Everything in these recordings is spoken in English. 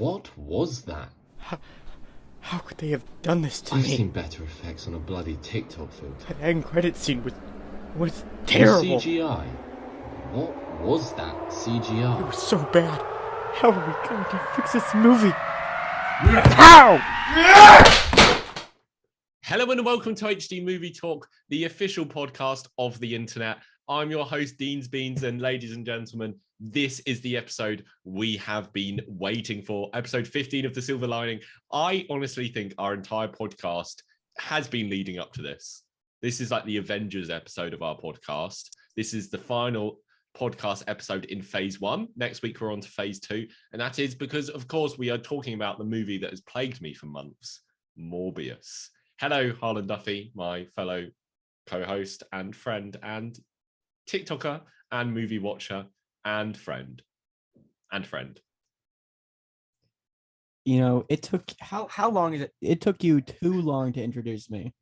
What was that? How could they have done this to I've me? seen better effects on a bloody TikTok filter. That end credit scene was terrible. CGI? What was that CGI? It was so bad. How are we going to fix this movie? How? Hello and welcome to HD Movie Talk, the official podcast of the internet. I'm your host, Dean's Beans, and ladies and gentlemen, this is the episode we have been waiting for, episode 15 of The Silver Lining. I honestly think our entire podcast has been leading up to this. This is like the Avengers episode of our podcast. This is the final podcast episode in phase 1. Next week, we're on to phase 2. And that is because, of course, we are talking about the movie that has plagued me for months, Morbius. Hello, Harlan Duffy, my fellow co-host and friend and TikToker and movie watcher and friend. You know, it took how long is it? It took you too long to introduce me.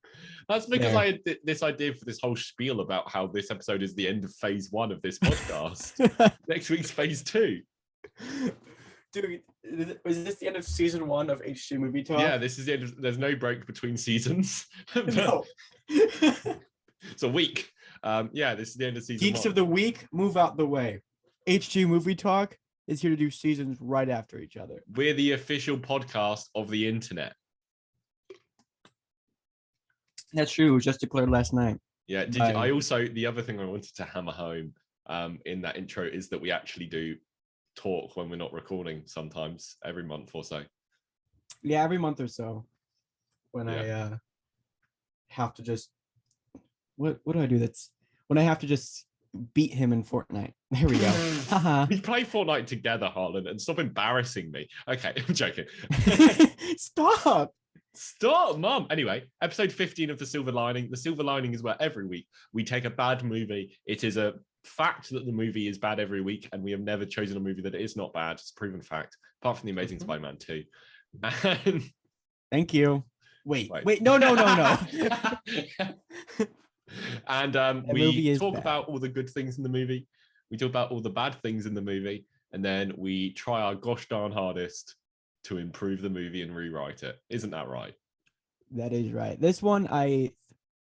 That's because I had this idea for this whole spiel about how this episode is the end of phase 1 of this podcast. Next week's phase 2. Dude, is this the end of season 1 of HD Movie Talk? Yeah, this is the end of, there's no break between seasons. No. It's a week. This is the end of season Geeks 1. of the week, move out the way. HD Movie Talk is here to do seasons right after each other. We're the official podcast of the internet. That's true. It was just declared last night. Yeah. I also, the other thing I wanted to hammer home in that intro is that we actually do talk when we're not recording sometimes every month or so. Yeah, every month or so. When I have to just what do I do? That's when I have to just beat him in Fortnite. There we go. Haha. We play Fortnite together, Harlan, and stop embarrassing me. Okay, I'm joking. Stop, Mum. Anyway, episode 15 of The Silver Lining. The Silver Lining is where every week we take a bad movie. It is a fact that the movie is bad every week, and we have never chosen a movie that is not bad. It's a proven fact, apart from The Amazing Spider-Man 2. And... Thank you. Wait, no. And we talk bad. about all the good things in the movie. We talk about all the bad things in the movie. And then we try our gosh darn hardest to improve the movie and rewrite it. Isn't that right? That is right. This one, I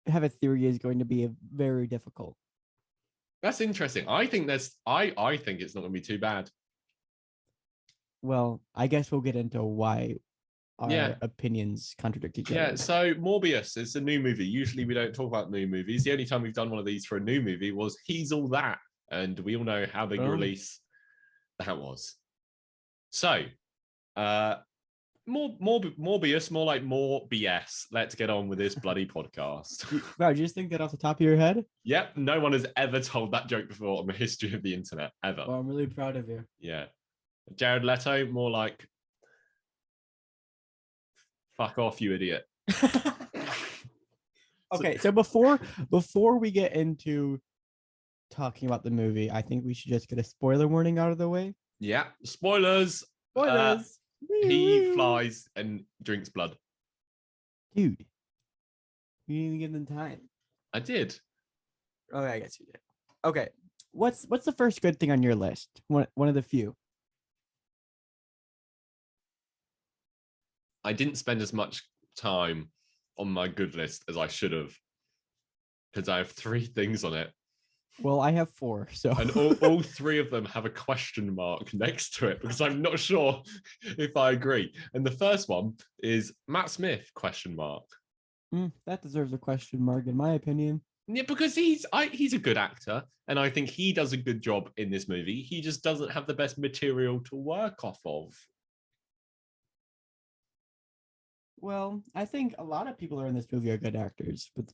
have a theory, is going to be very difficult. That's interesting. I think I think it's not going to be too bad. Well, I guess we'll get into why our opinions contradict each other. Yeah, so Morbius is a new movie. Usually we don't talk about new movies. The only time we've done one of these for a new movie was He's All That. And we all know how big a release that was. So, Morbius, more like more BS. Let's get on with this bloody podcast. Wow, did you just think that off the top of your head? Yep, no one has ever told that joke before on the history of the internet, ever. Well, I'm really proud of you. Yeah. Jared Leto, more like, fuck off, you idiot. Okay, so before we get into talking about the movie, I think we should just get a spoiler warning out of the way. Yeah, spoilers. Spoilers. He flies and drinks blood. Dude, you didn't even give them time. I did. Oh, I guess you did. Okay, what's the first good thing on your list? One of the few. I didn't spend as much time on my good list as I should have, because I have 3 things on it. Well, I have 4, so and all 3 of them have a question mark next to it because I'm not sure if I agree. And the first one is Matt Smith ? That deserves a question mark in my opinion. Yeah, because he's a good actor, and I think he does a good job in this movie. He just doesn't have the best material to work off of. Well, I think a lot of people who are in this movie are good actors, but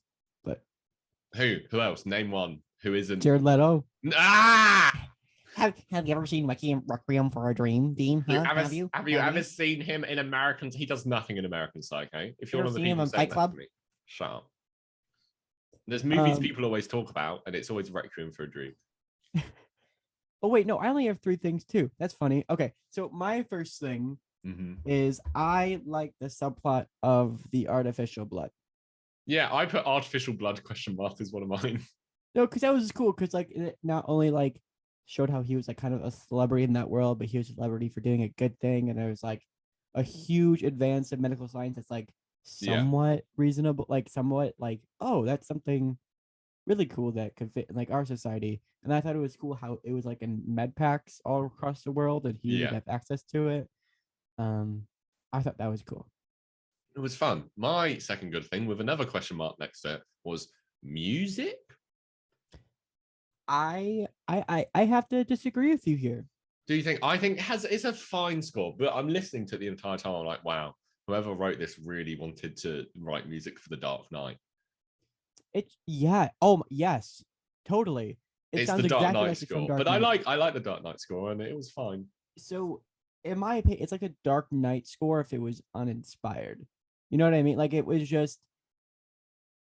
Who else? Name one. Who isn't? Jared Leto. Ah! Have you ever seen Requiem for a Dream, Dean? Huh? Have you ever seen him in American? He does nothing in American Psycho. If you're one of the seen him people in saying Fight that Club? to me, shut up. There's movies people always talk about, and it's always Requiem for a Dream. Oh wait, no, I only have 3 things too. That's funny. Okay, so my first thing is I like the subplot of the artificial blood. Yeah, I put artificial blood ? As one of mine. No, because that was cool. Because like it not only like showed how he was like kind of a celebrity in that world, but he was a celebrity for doing a good thing, and it was like a huge advance in medical science that's like Yeah. somewhat reasonable, like somewhat like, oh, that's something really cool that could fit in like our society. And I thought it was cool how it was like in med packs all across the world and he would Yeah. have access to it. I thought that was cool. It was fun. My second good thing, with another question mark next to it, was music. I have to disagree with you here. Do you think? I think it's a fine score, but I'm listening to it the entire time. I'm like, wow, whoever wrote this really wanted to write music for The Dark Knight. Yes, totally. It It's sounds the Dark exactly Knight like it's from score, Dark but Knight. I like the Dark Knight score, and it was fine. So, in my opinion, it's like a Dark Knight score if it was uninspired. You know what I mean? Like it was just,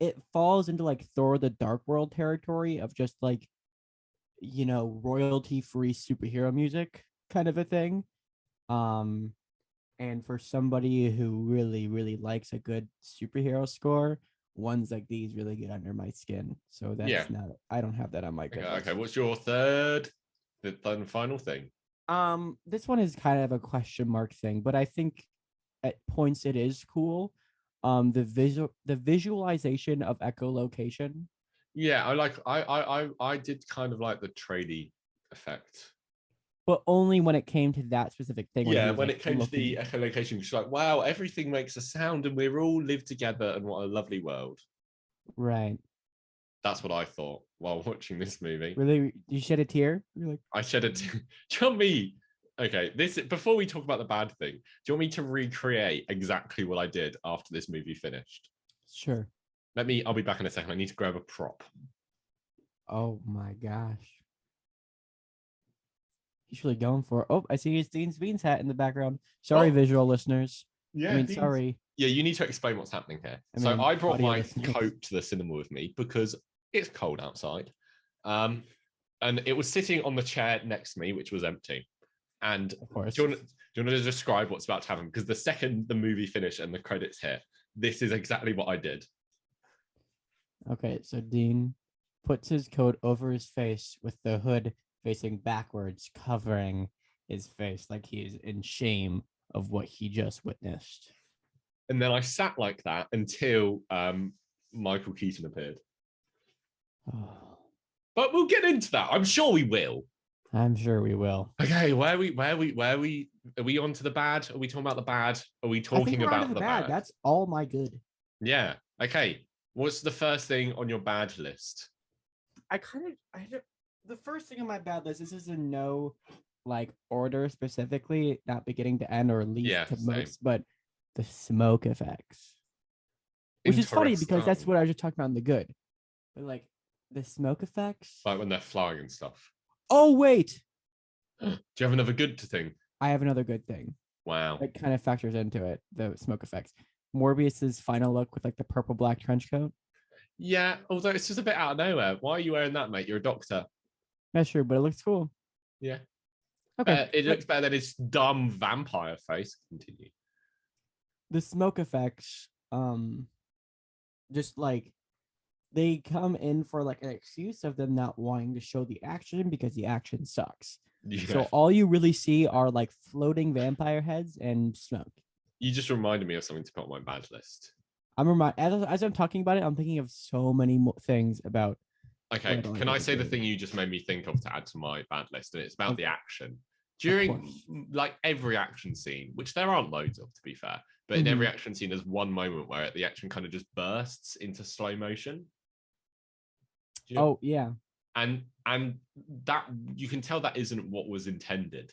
it falls into like Thor: The Dark World territory of just like, royalty-free superhero music kind of a thing. And for somebody who really, really likes a good superhero score, ones like these really get under my skin. So that's not, I don't have that on my good list. Okay. What's your third and final thing? This one is kind of a question mark thing, but I think at points it is cool. The visualization of echolocation. Yeah, I did kind of like the tradie effect. But only when it came to that specific thing. Yeah, when it came to the echolocation, it's like, wow, everything makes a sound and we're all live together and what a lovely world. Right. That's what I thought while watching this movie. Really? You shed a tear? You're like, I shed a tear. Do you want me? Okay, before we talk about the bad thing, do you want me to recreate exactly what I did after this movie finished? Sure. I'll be back in a second. I need to grab a prop. Oh my gosh. He's really going for it. Oh, I see his Dean's Beans hat in the background. Sorry, visual listeners. Yeah, sorry. Yeah, you need to explain what's happening here. So I brought my coat to the cinema with me because it's cold outside. And it was sitting on the chair next to me, which was empty. And of course, do you want to describe what's about to happen? Because the second the movie finished and the credits hit, this is exactly what I did. Okay, so Dean puts his coat over his face with the hood facing backwards, covering his face like he is in shame of what he just witnessed. And then I sat like that until Michael Keaton appeared. Oh. But we'll get into that. I'm sure we will. I'm sure we will. Okay, where are we on to the bad? Are we talking about the bad? Are we talking about the bad? That's all my good. Yeah. Okay. What's the first thing on your bad list? The first thing on my bad list, this is in no like order specifically, not beginning to end or least to most, but the smoke effects. Which is funny because that's what I was just talking about in the good. But like the smoke effects. Like when they're flying and stuff. Oh, wait. Do you have another good thing? I have another good thing. Wow. It kind of factors into it, the smoke effects. Morbius's final look with like the purple black trench coat. Yeah, although it's just a bit out of nowhere. Why are you wearing that, mate? You're a doctor. That's true, but it looks cool. Yeah. Okay. It looks better than his dumb vampire face. Continue. The smoke effects, just like they come in for like an excuse of them not wanting to show the action because the action sucks. Yeah. So all you really see are like floating vampire heads and smoke. You just reminded me of something to put on my bad list. As I'm talking about it, I'm thinking of so many more things about. Okay, can I say the thing you just made me think of to add to my bad list? And it's about the action. During like every action scene, which there aren't loads of, to be fair, but in every action scene, there's one moment where the action kind of just bursts into slow motion. Oh yeah, and that you can tell that isn't what was intended,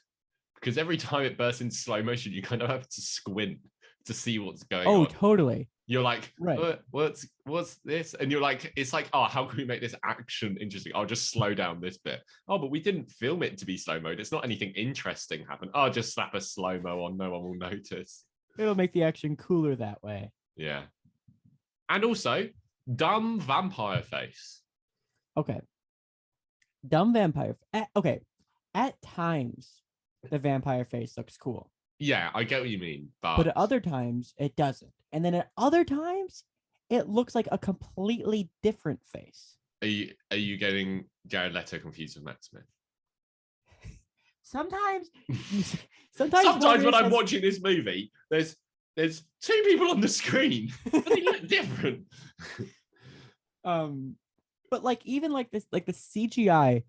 because every time it bursts into slow motion, you kind of have to squint to see what's going on. Oh, totally. You're like, right. What's this? And you're like, it's like, oh, how can we make this action interesting? I'll just slow down this bit. Oh, but we didn't film it to be slow mode. It's not anything interesting happen. Oh, just slap a slow mo on. No one will notice. It'll make the action cooler that way. Yeah. And also, dumb vampire face. Okay. Dumb vampire. Okay. At times, the vampire face looks cool. Yeah, I get what you mean. But at other times, it doesn't. And then at other times, it looks like a completely different face. Are you getting Jared Leto confused with Matt Smith? Sometimes Sometimes when Morbius I'm has- watching this movie, there's two people on the screen, but they look different. but like even like this, like the CGI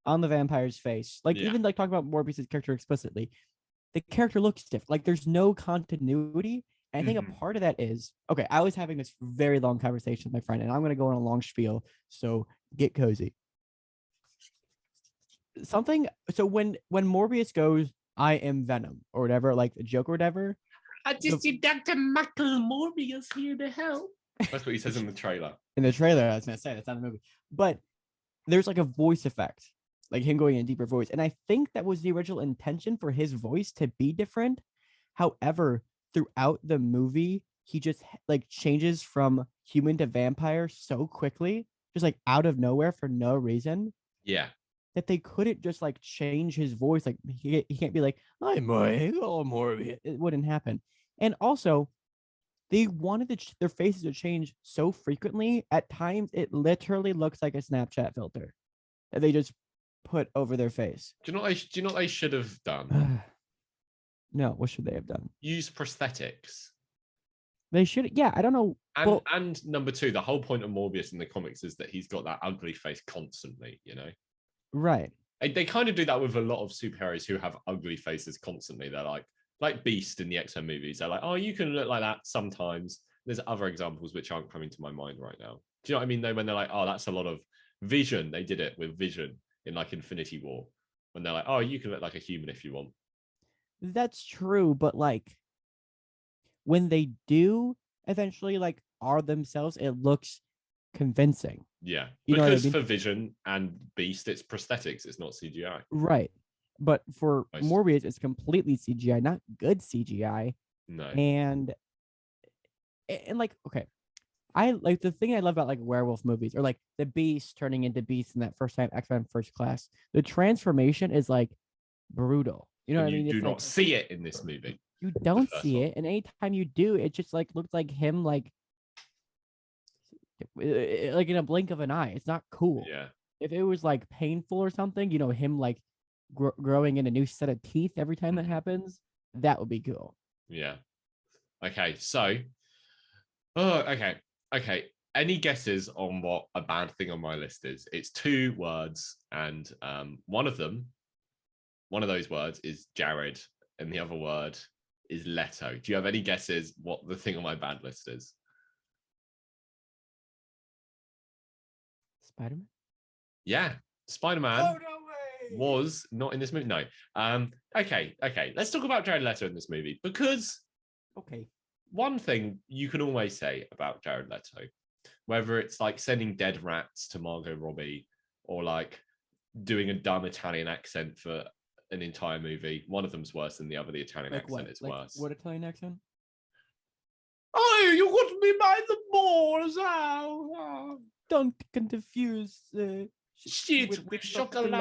on the vampire's face, like Yeah. even like talking about Morbius's character explicitly, the character looks different. Like there's no continuity. And I think Mhm. a part of that is okay. I was having this very long conversation with my friend, and I'm gonna go on a long spiel. So get cozy. Something. So when Morbius goes, "I am Venom" or whatever, like the joke or whatever. I just see Dr. Michael Morbius here to help. That's what he says in the trailer. In the trailer, I was gonna say that's not the movie, but there's like a voice effect, like him going in a deeper voice, and I think that was the original intention for his voice to be different. However, throughout the movie, he just like changes from human to vampire so quickly, just like out of nowhere for no reason, Yeah. that they couldn't just like change his voice. Like he can't be like, "I'm Michael Morbius." It wouldn't happen. And also, they wanted their faces to change so frequently. At times, it literally looks like a Snapchat filter that they just put over their face. Do you know what they should have done? No, what should they have done? Use prosthetics. They should, yeah. I don't know. And Well, and number two, the whole point of Morbius in the comics is that he's got that ugly face constantly, right. They kind of do that with a lot of superheroes who have ugly faces constantly. They're like Beast in the X-Men movies. They're like, oh, you can look like that sometimes. There's other examples which aren't coming to my mind right now. Do you know what I mean? Though, when they're like, oh, that's a lot of Vision. They did it with Vision in like Infinity War. When they're like, oh, you can look like a human if you want. That's true, but like when they do eventually like are themselves, it looks convincing. Yeah, You know what I because mean? for Vision and Beast, it's prosthetics. It's not CGI. Right. But for Most. Morbius, it's completely CGI, not good CGI. No. And like, okay. I like the thing I love about like werewolf movies or like the Beast turning into Beast in that first time X-Men First Class. The transformation is like brutal. You know And what I mean? you do It's not like see it in this movie. you don't first see one. it, and anytime you do, it just like looks like him like in a blink of an eye. It's not cool. Yeah. If it was like painful or something, him like growing in a new set of teeth every time that happens, that would be cool. Yeah. Okay. So, okay. Any guesses on what a bad thing on my list is? It's 2 words, and one of those words is Jared, and the other word is Leto. Do you have any guesses what the thing on my bad list is? Spider-Man? Yeah, Spider-Man Oh, no way! was not in this movie. No. Okay. Let's talk about Jared Leto in this movie, because Okay. one thing you can always say about Jared Leto, whether it's like sending dead rats to Margot Robbie or like doing a dumb Italian accent for an entire movie, one of them's worse than the other. The Italian Like accent what? is Like worse. what Italian accent? Oh, you got me by the balls. Oh. Don't confuse Shit with chocolate.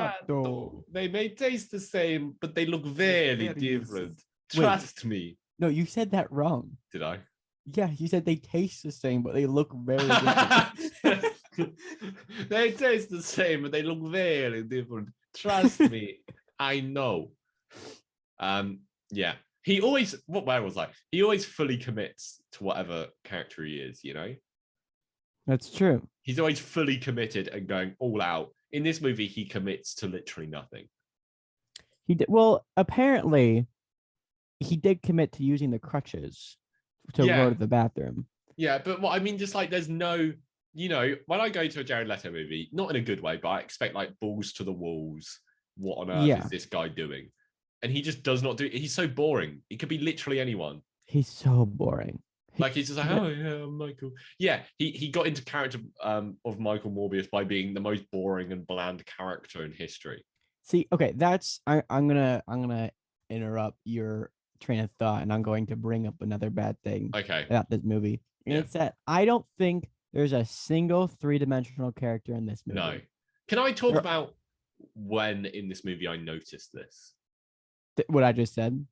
They may taste the same, but they look very different. Wait. Trust me. No, you said that wrong. Did I? Yeah, you said they taste the same, but they look very different. They taste the same, but they look very different. Trust me, I know. Yeah. He always, what Where was like? He always fully commits to whatever character he is, That's true. He's always fully committed and going all out. In this movie, he commits to literally nothing. He did well. Apparently, he did commit to using the crutches to go to the bathroom. Yeah, but what I mean, just like there's no, when I go to a Jared Leto movie, not in a good way, but I expect like balls to the walls. What on earth is this guy doing? And he just does not do. He's so boring. He could be literally anyone. He's so boring. Like he's just like, oh yeah, Michael. Yeah, he got into character of Michael Morbius by being the most boring and bland character in history. See, okay, I'm gonna interrupt your train of thought, and I'm going to bring up another bad thing about this movie. And it's that I don't think there's a single 3-dimensional character in this movie. No. Can I talk about when in this movie I noticed this? What I just said?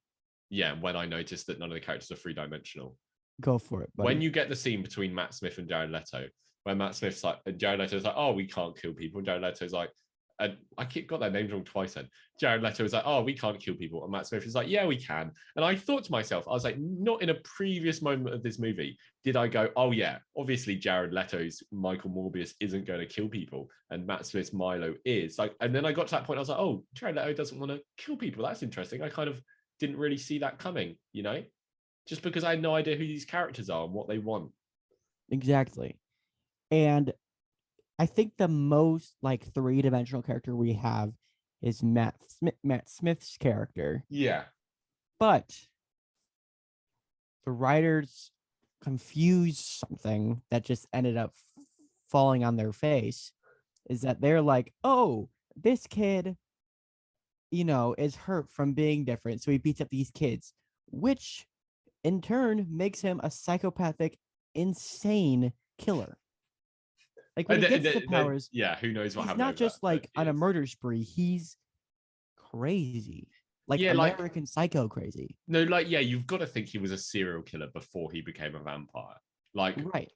Yeah, when I noticed that none of the characters are 3-dimensional. Go for it, buddy. When you get the scene between Matt Smith and Jared Leto, where Matt Smith's like, and Jared Leto's like, oh, we can't kill people. And Jared Leto's like, and I got their names wrong twice then. Jared Leto was like, oh, we can't kill people. And Matt Smith is like, yeah, we can. And I thought to myself, I was like, not in a previous moment of this movie did I go, oh yeah, obviously Jared Leto's Michael Morbius isn't going to kill people. And Matt Smith's Milo is. Like, and then I got to that point, I was like, oh, Jared Leto doesn't want to kill people. That's interesting. I kind of didn't really see that coming, you know? Just because I had no idea who these characters are and what they want. Exactly. And I think the most like three-dimensional character we have is Matt Smith's character. Yeah. But the writers confused something that just ended up falling on their face, is that they're like, oh, this kid, is hurt from being different, so he beats up these kids, which in turn makes him a psychopathic, insane killer. Like when he gets the powers, who knows what he's happened? not just like on a murder spree. He's crazy, like American Psycho crazy. No, like you've got to think he was a serial killer before he became a vampire. Like, right?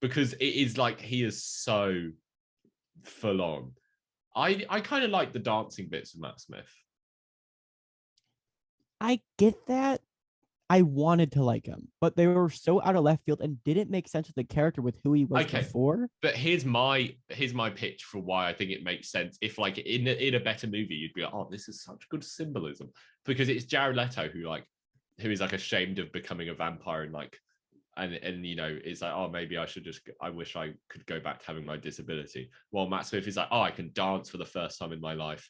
Because it is like he is so full on. I kind of like the dancing bits of Matt Smith. I get that. I wanted to like him, but they were so out of left field and didn't make sense with the character with who he was before. But here's my pitch for why I think it makes sense. If like in a better movie, you'd be like, oh, this is such good symbolism, because it's Jared Leto who is like ashamed of becoming a vampire and like and it's like, oh, maybe I wish I could go back to having my disability. While Matt Smith is like, oh, I can dance for the first time in my life,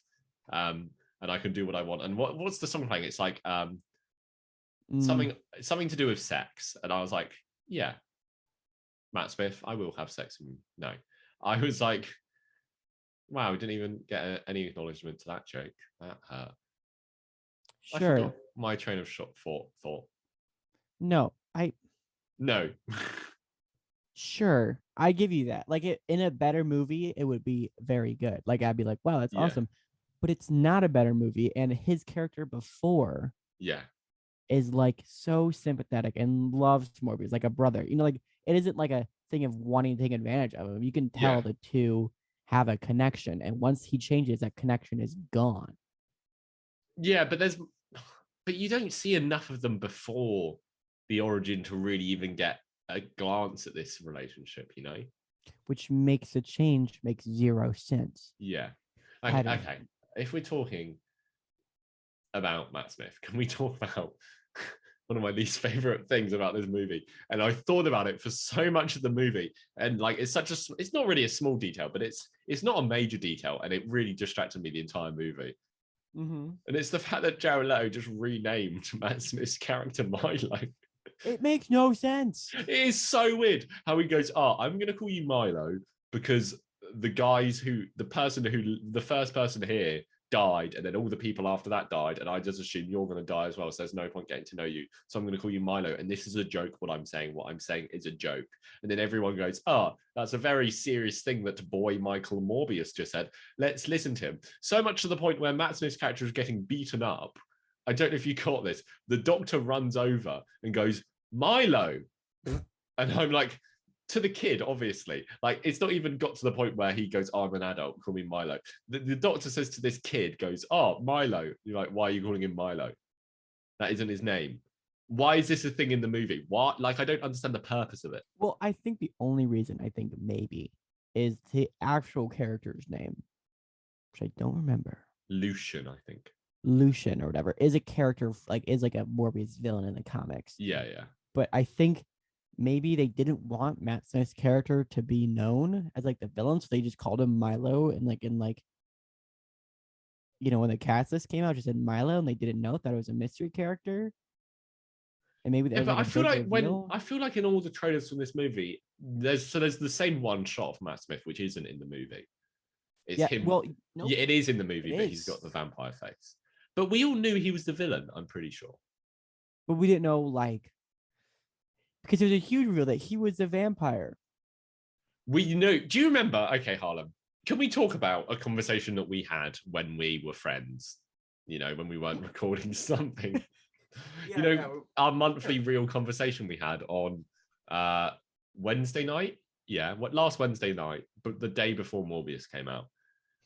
and I can do what I want. And what's the song playing? It's like something to do with sex. And I was like, yeah, Matt Smith, I will have sex with him. No, I was like, wow, we didn't even get any acknowledgement to that joke. That hurt. Sure. I forgot my train of thought. No. Sure, I give you that. Like, in a better movie, it would be very good. Like, I'd be like, wow, that's awesome. But it's not a better movie, and his character before is like so sympathetic and loves Morbius like a brother. Like, it isn't like a thing of wanting to take advantage of him. You can tell the two have a connection, and once he changes, that connection is gone. Yeah, but you don't see enough of them before the origin to really even get a glance at this relationship, which makes a change makes zero sense. Yeah. Okay. If we're talking about Matt Smith, can we talk about one of my least favorite things about this movie? And I thought about it for so much of the movie, and like it's not really a small detail, but it's not a major detail, and it really distracted me the entire movie. Mm-hmm. And it's the fact that Jared Leto just renamed Matt Smith's character Milo. It makes no sense. It is so weird how he goes, I'm going to call you Milo because the first person here died, and then all the people after that died, and I just assume you're going to die as well, so there's no point getting to know you. So I'm going to call you Milo, and this is a joke. What I'm saying is a joke. And then everyone goes, that's a very serious thing that boy Michael Morbius just said. Let's listen to him. So much to the point where Matt Smith's character is getting beaten up. I don't know if you caught this. The doctor runs over and goes, Milo. And I'm like, to the kid, obviously. Like, it's not even got to the point where he goes, I'm an adult, call me Milo. The doctor says to this kid, goes, Milo. You're like, why are you calling him Milo? That isn't his name. Why is this a thing in the movie? What? Like, I don't understand the purpose of it. Well, I think the only reason maybe is the actual character's name, which I don't remember. Lucian, I think. Lucian or whatever is a character is a Morbius villain in the comics. Yeah. But I think maybe they didn't want Matt Smith's character to be known as like the villain, so they just called him Milo, and when the cast list came out, just said Milo, and they didn't know that it was a mystery character. And maybe but I feel like in all the trailers from this movie, there's the same one shot of Matt Smith, which isn't in the movie. It's him. Well, no, it is in the movie, but he's got the vampire face. But we all knew he was the villain, I'm pretty sure. But we didn't know, because there's a huge reveal that he was a vampire. Do you remember? Okay, Harlem, can we talk about a conversation that we had when we were friends? When we weren't recording something. Our monthly real conversation we had on Wednesday night. Yeah, last Wednesday night, but the day before Morbius came out.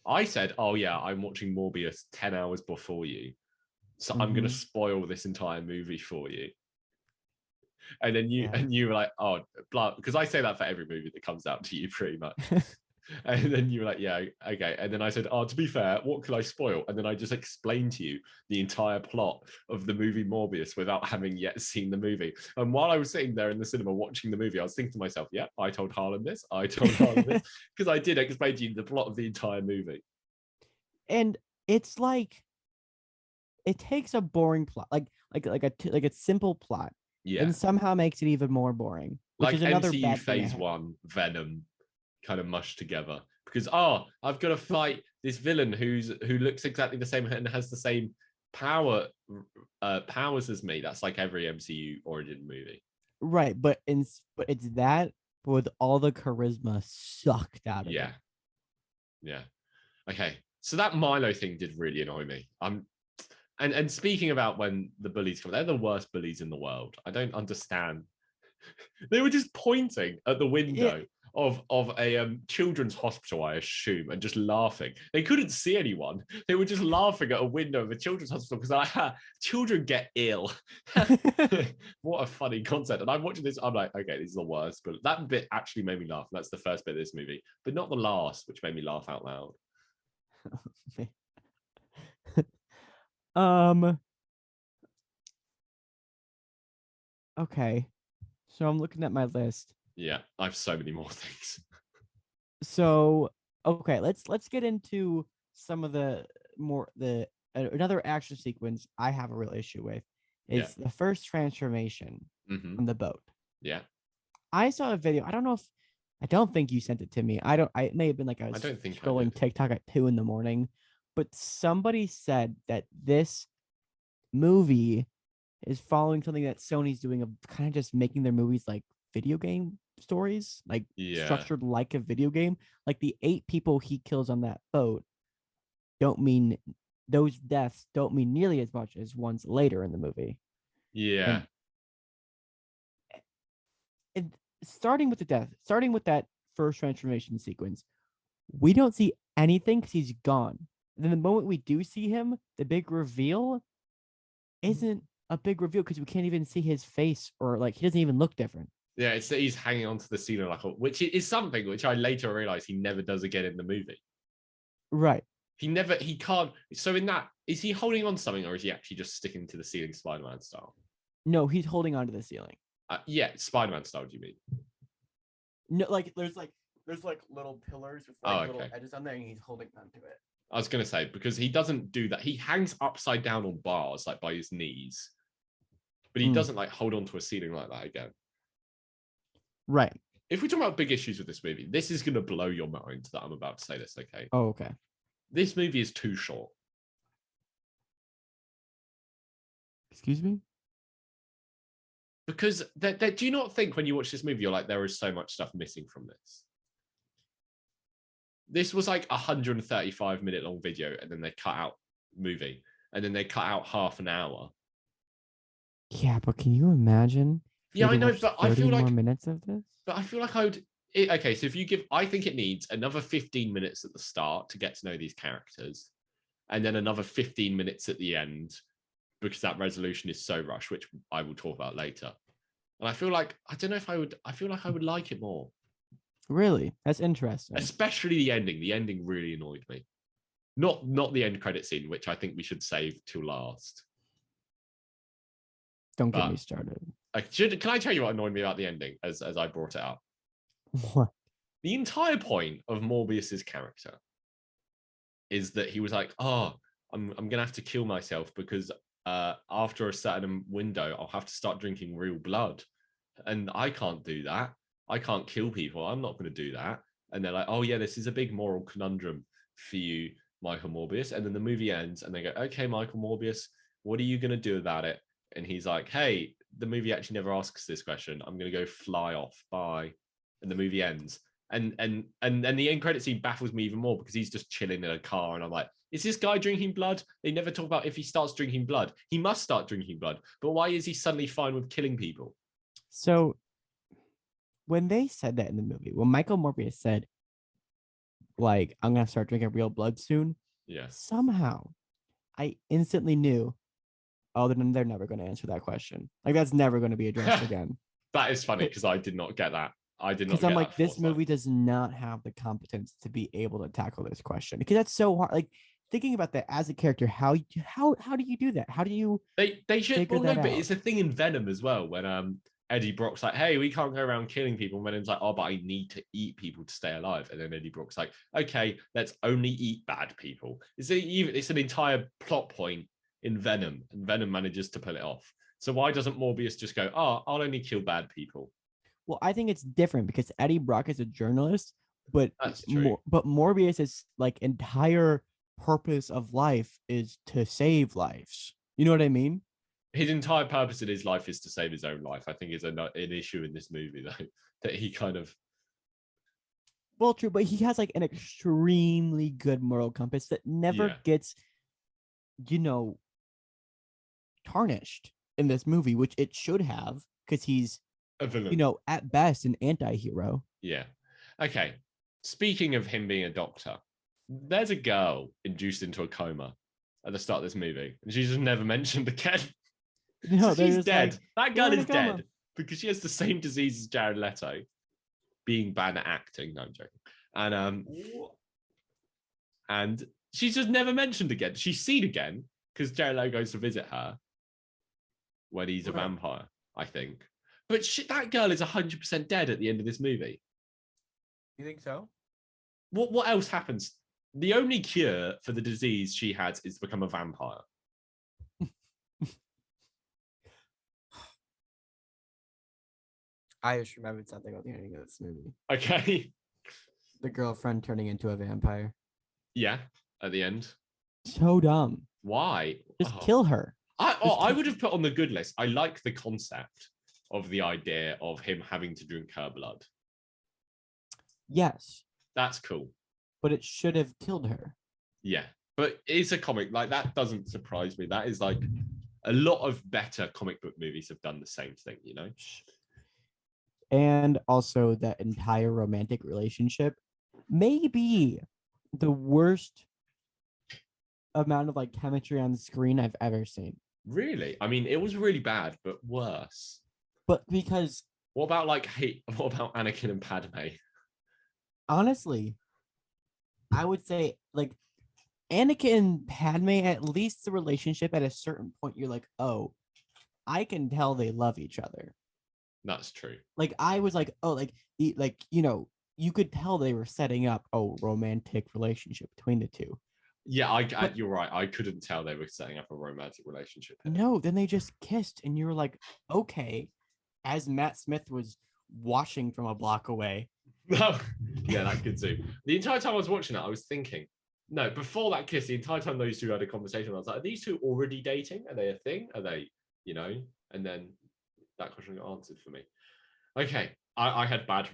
I said, "Oh yeah, I'm watching Morbius 10 hours before you, so I'm gonna spoil this entire movie for you." And then you were like, "Oh, blah," because I say that for every movie that comes out to you, pretty much. And then you were like, "Yeah, okay." And then I said, "Oh, to be fair, what could I spoil?" And then I just explained to you the entire plot of the movie Morbius without having yet seen the movie. And while I was sitting there in the cinema watching the movie, I was thinking to myself, "Yeah, I told Harlan this. I told Harlan this," because I did explain to you the plot of the entire movie. And it's like it takes a boring plot, like a simple plot, Yeah, and somehow makes it even more boring, which like is another MCU bad thing I Phase have. 1 Venom kind of mushed together, because I've got to fight this villain who looks exactly the same and has the same powers as me. That's like every MCU origin movie. Right, but it's that, but with all the charisma sucked out of it. Yeah. Okay, so that Milo thing did really annoy me. And speaking about when the bullies come, they're the worst bullies in the world. I don't understand. They were just pointing at the window of a children's hospital, I assume, and just laughing. They couldn't see anyone. They were just laughing at a window of a children's hospital because like, children get ill. What a funny concept. And I'm watching this, I'm like, okay, this is the worst. But that bit actually made me laugh. That's the first bit of this movie, but not the last, which made me laugh out loud. Okay. So I'm looking at my list. Yeah, I have so many more things. So okay, let's get into some of the another action sequence I have a real issue with is the first transformation on the boat. Yeah. I saw a video. I don't think you sent it to me. It may have been like I was scrolling TikTok at 2 a.m, but somebody said that this movie is following something that Sony's doing of kind of just making their movies like video game stories, like structured like a video game. Like the 8 people he kills on that boat those deaths don't mean nearly as much as ones later in the movie. Yeah. And starting with that first transformation sequence, we don't see anything because he's gone. And then the moment we do see him, the big reveal isn't a big reveal because we can't even see his face, or like he doesn't even look different. Yeah, it's that he's hanging onto the ceiling which is something which I later realized he never does again in the movie. Right. He can't. So in that, is he holding on to something, or is he actually just sticking to the ceiling Spider-Man style? No, he's holding onto the ceiling. Yeah, Spider-Man style, do you mean? No, there's little pillars with little edges on there, and he's holding onto it. I was gonna say, because he doesn't do that. He hangs upside down on bars, like by his knees, but he doesn't like hold on to a ceiling like that again. Right. If we talk about big issues with this movie, this is gonna blow your mind that I'm about to say this. Okay. Oh, okay. This movie is too short. Excuse me? Because do you not think when you watch this movie, you're like, there is so much stuff missing from this? This was like 135-minute long video, and then they cut out movie, and then they cut out half an hour. Yeah, but can you imagine? Yeah, I know, but I feel like more minutes of this. But I feel like I would. Okay, so if you give, I think it needs another 15 minutes at the start to get to know these characters, and then another 15 minutes at the end, because that resolution is so rushed, which I will talk about later. And I feel like, I don't know if I would. I feel like I would like it more. Really? That's interesting. Especially the ending. The ending really annoyed me. Not the end credit scene, which I think we should save till last. Don't get me started. Can I tell you what annoyed me about the ending as I brought it up? What? The entire point of Morbius's character is that he was like, oh, I'm gonna have to kill myself because after a certain window, I'll have to start drinking real blood. And I can't do that. I can't kill people. I'm not going to do that. And they're like, oh, yeah, this is a big moral conundrum for you, Michael Morbius. And then the movie ends and they go, okay, Michael Morbius, what are you going to do about it? And he's like, hey, the movie actually never asks this question. I'm going to go fly off. Bye. And the movie ends. And the end credit scene baffles me even more because he's just chilling in a car. And I'm like, is this guy drinking blood? They never talk about if he starts drinking blood. He must start drinking blood. But why is he suddenly fine with killing people? So when they said that in the movie, when Michael Morbius said, like, I'm gonna start drinking real blood soon. Yeah. Somehow, I instantly knew, oh, they're never going to answer that question. Like, that's never going to be addressed again. That is funny because I did not get that. I did not Because get I'm like, that this foresight. movie does not have the competence to be able to tackle this question. Because that's so hard. Like, thinking about that as a character, how do you do that? How do you They should figure well no, that but out? it's a thing in Venom as well when Eddie Brock's like, hey, we can't go around killing people. And Venom's like, oh, but I need to eat people to stay alive. And then Eddie Brock's like, okay, let's only eat bad people. It's an entire plot point in Venom, and Venom manages to pull it off. So why doesn't Morbius just go, oh, I'll only kill bad people? Well, I think it's different because Eddie Brock is a journalist, but That's true. Morbius is like entire purpose of life is to save lives. You know what I mean? His entire purpose in his life is to save his own life. I think is an issue in this movie though, that he kind of. Well, true, but he has like an extremely good moral compass that never gets, you know, tarnished in this movie, which it should have, because he's a villain. You know, at best, an anti-hero. Yeah. Okay. Speaking of him being a doctor, there's a girl induced into a coma at the start of this movie, and she's just never mentioned again. No, so she's dead. Like, that girl is dead because she has the same disease as Jared Leto, being bad at acting. No, I'm joking. And she's just never mentioned again. She's seen again because Jared Leto goes to visit her when he's a vampire, I think. But that girl is 100% dead at the end of this movie. You think so? What else happens? The only cure for the disease she has is to become a vampire. I just remembered something about the ending of this movie. Okay. The girlfriend turning into a vampire. Yeah, at the end. So dumb. Why? Just kill her. I would have put on the good list. I like the concept of the idea of him having to drink her blood. Yes. That's cool. But it should have killed her. Yeah. But it's a comic. Like, that doesn't surprise me. That is like a lot of better comic book movies have done the same thing, you know? And also that entire romantic relationship may be the worst amount of like chemistry on screen I've ever seen. Really? I mean, it was really bad, but worse. But because what about Anakin and Padme? Honestly, I would say like Anakin and Padme, at least the relationship at a certain point, you're like, oh, I can tell they love each other. That's true. Like I was like, oh, you know, you could tell they were setting up a romantic relationship between the two. Yeah, you're right. I couldn't tell they were setting up a romantic relationship here. No, then they just kissed, and you were like, okay. As Matt Smith was watching from a block away. Yeah, that could do. The entire time I was watching it, I was thinking, no, before that kiss, the entire time those two had a conversation, I was like, are these two already dating? Are they a thing? Are they, you know? And then that question got answered for me. Okay, I had bad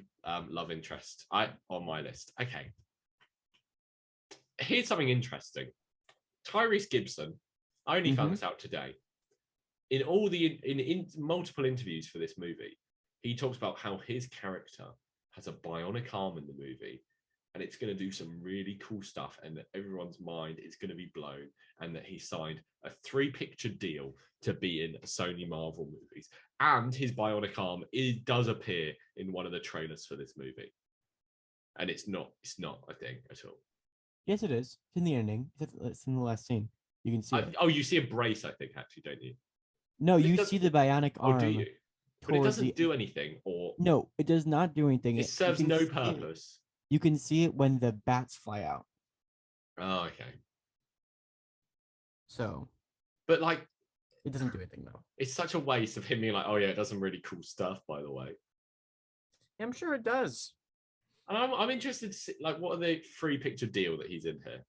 love interest on my list. Okay. Here's something interesting. Tyrese Gibson, I only found this out today. In multiple interviews for this movie, he talks about how his character has a bionic arm in the movie, and it's going to do some really cool stuff, and that everyone's mind is going to be blown, and that he signed a 3-picture deal to be in Sony Marvel movies. And his bionic arm does appear in one of the trailers for this movie, and it's not a thing at all. Yes, it is. It's in the ending. It's in the last scene. You can see it. Oh, you see a brace, I think, actually, don't you? No, you see the bionic arm. Oh, do you? But it doesn't do anything, or no, it does not do anything. It serves no purpose. You can see it when the bats fly out. Oh, okay. So, but like, it doesn't do anything though. It's such a waste of him being like, oh yeah, it does some really cool stuff, by the way. Yeah, I'm sure it does. And I'm interested to see, like, what are the 3-picture deal that he's in here?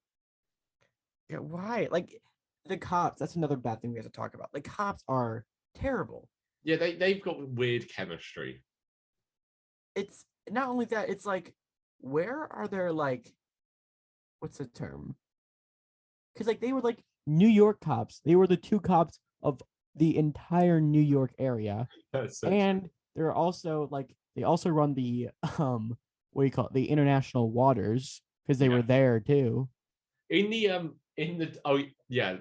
Yeah, why? Like, the cops, that's another bad thing we have to talk about. The cops are terrible. Yeah, they've got weird chemistry. It's not only that, it's like, where are their, like, what's the term? Because, like, they were, like, New York cops. They were the 2 cops of the entire New York area. And they're also, like, they also run the, what do you call it? The international waters, because they Yeah. were there too. In the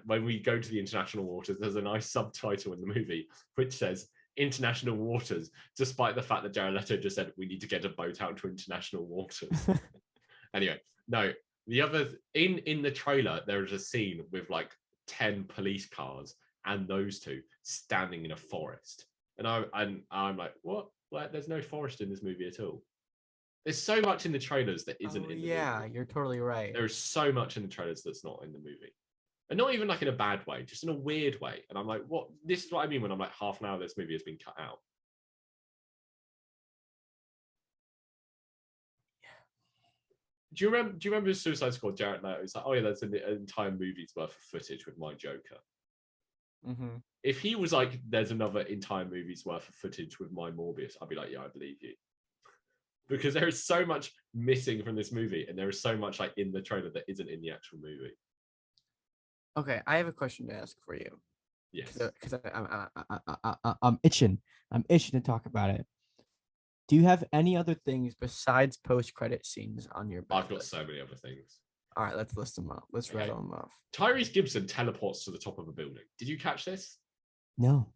when we go to the international waters, there's a nice subtitle in the movie which says international waters, despite the fact that Jared Leto just said we need to get a boat out to international waters. Anyway, no, the other in the trailer there is a scene with like 10 police cars and those two standing in a forest, and I'm like, what? Like, there's no forest in this movie at all. There's so much in the trailers that isn't in the movie. You're totally right. There is so much in the trailers that's not in the movie. And not even like in a bad way, just in a weird way. And I'm like, what? This is what I mean when I'm like, half an hour of this movie has been cut out. Do you remember Suicide Squad, Jared Leto? It's like, oh yeah, that's an entire movie's worth of footage with my Joker. Mm-hmm. If he was like, there's another entire movie's worth of footage with my Morbius, I'd be like, yeah, I believe you. Because there is so much missing from this movie, and there is so much like in the trailer that isn't in the actual movie. Okay, I have a question to ask for you. Yes. Because I'm itching. I'm itching to talk about it. Do you have any other things besides post-credit scenes on your I've got list? so many other things. All right, let's list them off. Let's rattle them off. Tyrese Gibson teleports to the top of a building. Did you catch this? No.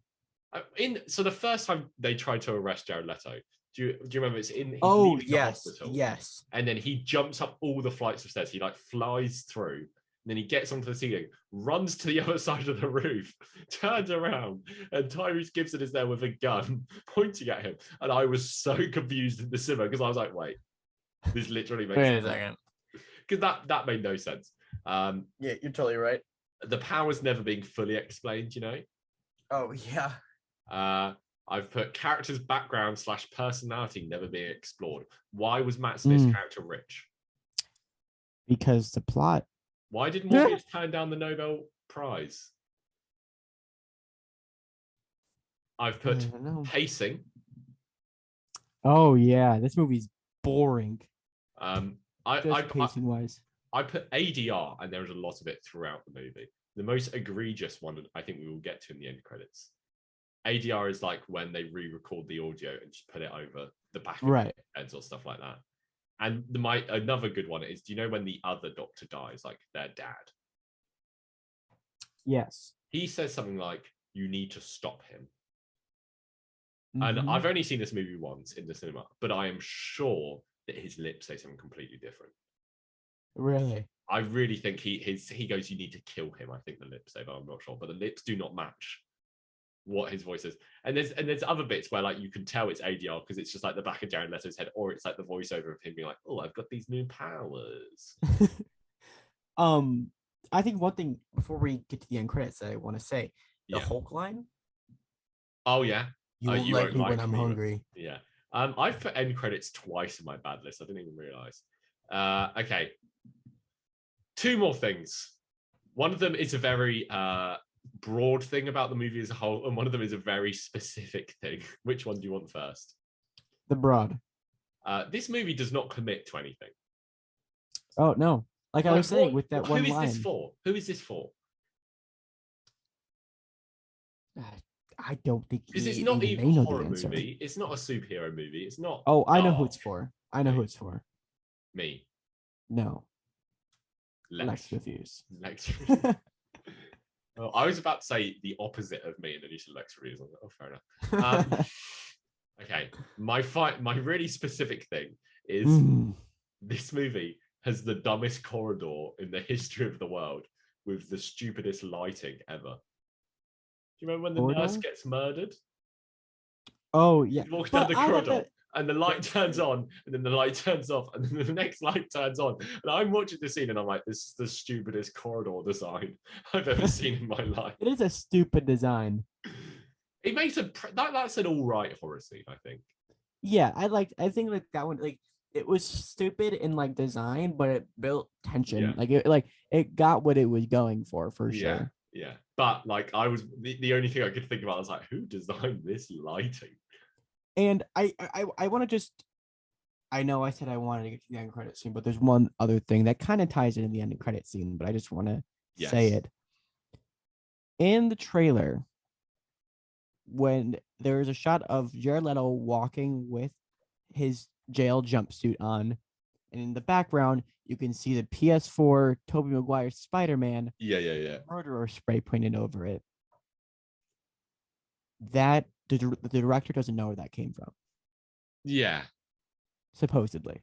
So the first time they tried to arrest Jared Leto, do you remember? It's in. Oh the yes, hospital, yes. and then he jumps up all the flights of stairs. He like flies through, and then he gets onto the ceiling, runs to the other side of the roof, turns around, and Tyrese Gibson is there with a gun pointing at him. And I was so confused in the cinema because I was like, "Wait, this literally makes Wait a second." Because that made no sense. Yeah, you're totally right. The powers never being fully explained, you know. Oh yeah. I've put character's background / personality never being explored. Why was Matt Smith's character rich? Because the plot. Why did Morbius turn down the Nobel Prize? I've put pacing. Oh yeah, this movie's boring. Pacing wise. I put ADR, and there is a lot of it throughout the movie. The most egregious one, I think we will get to in the end credits. ADR is like when they re-record the audio and just put it over the back of their heads or stuff like that. And another good one is, do you know when the other doctor dies, like their dad? Yes. He says something like, "You need to stop him." Mm-hmm. And I've only seen this movie once in the cinema, but I am sure that his lips say something completely different. Really? I really think he goes, "You need to kill him." I think the lips say, but I'm not sure. But the lips do not match what his voice is. And there's other bits where like you can tell it's ADR because it's just like the back of Jared Leto's head, or it's like the voiceover of him being like, "Oh, I've got these new powers." I think one thing before we get to the end credits that I want to say, the Hulk line. Oh yeah. You won't like me when I'm hungry. Yeah. I've put end credits twice in my bad list. I didn't even realize. Okay. Two more things. One of them is a very broad thing about the movie as a whole, and one of them is a very specific thing. Which one do you want first? The broad. This movie does not commit to anything. Oh no! Like I was saying with that one line. Who is this for? Who is this for? I don't think because it's not even a horror movie. It's not a superhero movie. It's not. Oh, I know who it's for. I know who it's for. Me. No. Lex reviews. Lex. Well, I was about to say the opposite of me, and then you said Lex reviews. I was like, oh, fair enough. Okay, my really specific thing is this movie has the dumbest corridor in the history of the world with the stupidest lighting ever. Do you remember when the nurse gets murdered? Oh yeah. He walks down the corridor. And the light turns on, and then the light turns off, and then the next light turns on. And I'm watching the scene, and I'm like, this is the stupidest corridor design I've ever seen in my life. It is a stupid design. It makes that's an all right horror scene, I think. Yeah, I think like that one, like it was stupid in like design, but it built tension. Yeah. Like it got what it was going for sure. Yeah. But like I was the only thing I could think about was like, who designed this lighting? And I want to just, I know I said I wanted to get to the end credit scene, but there's one other thing that kind of ties into the end credit scene, but I just want to say it. In the trailer, when there is a shot of Jared Leto walking with his jail jumpsuit on and in the background you can see the PS4 Tobey Maguire Spider-Man Yeah. murderer spray painted over it. That the director doesn't know where that came from, Yeah, supposedly.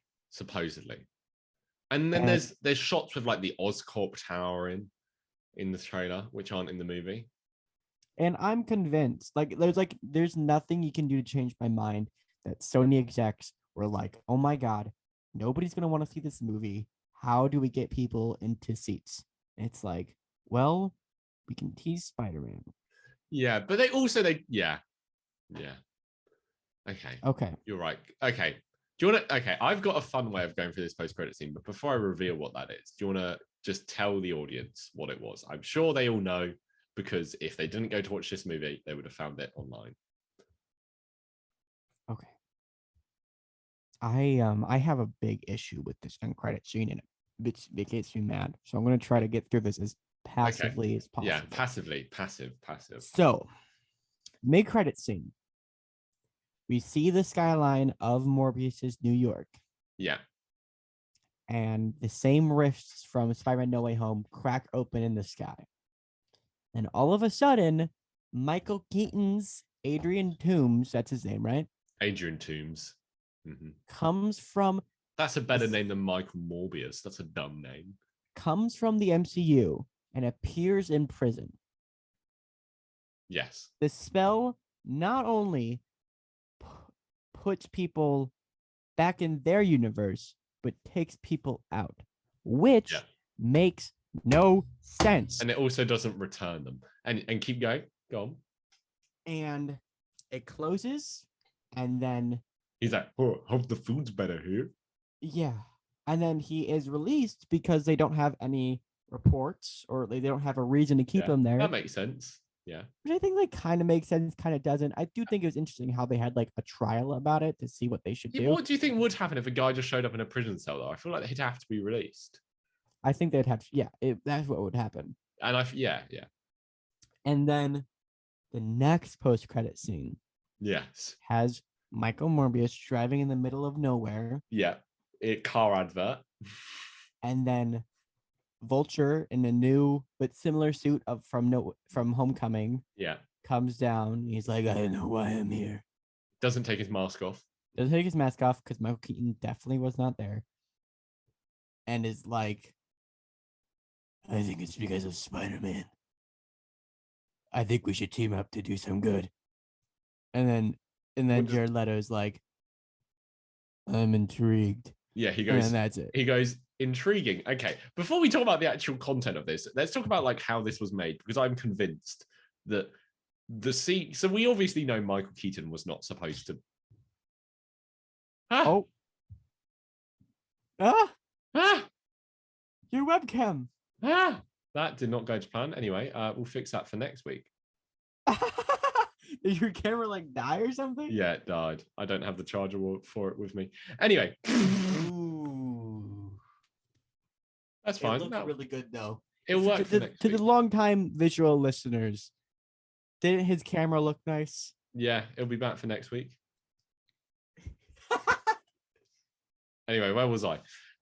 And then And- there's shots with like the Oscorp Tower in the trailer, which aren't in the movie. And I'm convinced, there's nothing you can do to change my mind that Sony execs were like, oh my God, nobody's going to want to see this movie. How do we get people into seats? And it's like, well, we can tease Spider-Man. Yeah, but yeah. Okay. You're right. Okay. Do you want to? Okay, I've got a fun way of going through this post-credit scene, but before I reveal what that is, do you want to just tell the audience what it was? I'm sure they all know, because if they didn't go to watch this movie, they would have found it online. Okay. I have a big issue with this end credit scene, and it gets me mad. So I'm going to try to get through this as passively as possible. Yeah, passive. So, mid-credit scene. We see the skyline of Morbius's New York. Yeah. And the same rifts from Spider-Man No Way Home crack open in the sky. And all of a sudden, Michael Keaton's Adrian Toomes, that's his name, right? Adrian Toomes. Mm-hmm. Comes from... That's a better name than Michael Morbius. That's a dumb name. Comes from the MCU and appears in prison. Yes. The spell not only puts people back in their universe, but takes people out, which makes no sense. And it also doesn't return them. And keep going. Go on. And it closes, and then he's like, oh, hope the food's better here. Yeah. And then he is released because they don't have any reports, or they don't have a reason to keep him there. That makes sense. Yeah. Which I think like kind of makes sense, kind of doesn't. I do think it was interesting how they had like a trial about it to see what they should do. What do you think would happen if a guy just showed up in a prison cell, though? I feel like he'd have to be released. I think they'd have to, that's what would happen. And yeah. And then the next post-credit scene has Michael Morbius driving in the middle of nowhere. Yeah. Car advert. And then Vulture in a new but similar suit from Homecoming. Yeah. Comes down. He's like, I don't know why I'm here. Doesn't take his mask off. Doesn't take his mask off because Michael Keaton definitely was not there. And is like, I think it's because of Spider-Man. I think we should team up to do some good. And then Jared Leto's like, I'm intrigued. Yeah, he goes. And that's it. He goes, intriguing. Okay, before we talk about the actual content of this, let's talk about like how this was made, because I'm convinced that the scene. So we obviously know Michael Keaton was not supposed to. Your webcam. That did not go to plan. Anyway, we'll fix that for next week. Did your camera like die or something? Yeah, it died. I don't have the charger for it with me. Anyway. Ooh. That's fine. It looks really good though. It'll work for next week. To the long-time visual listeners, didn't his camera look nice? Yeah, it'll be back for next week. Anyway, where was I?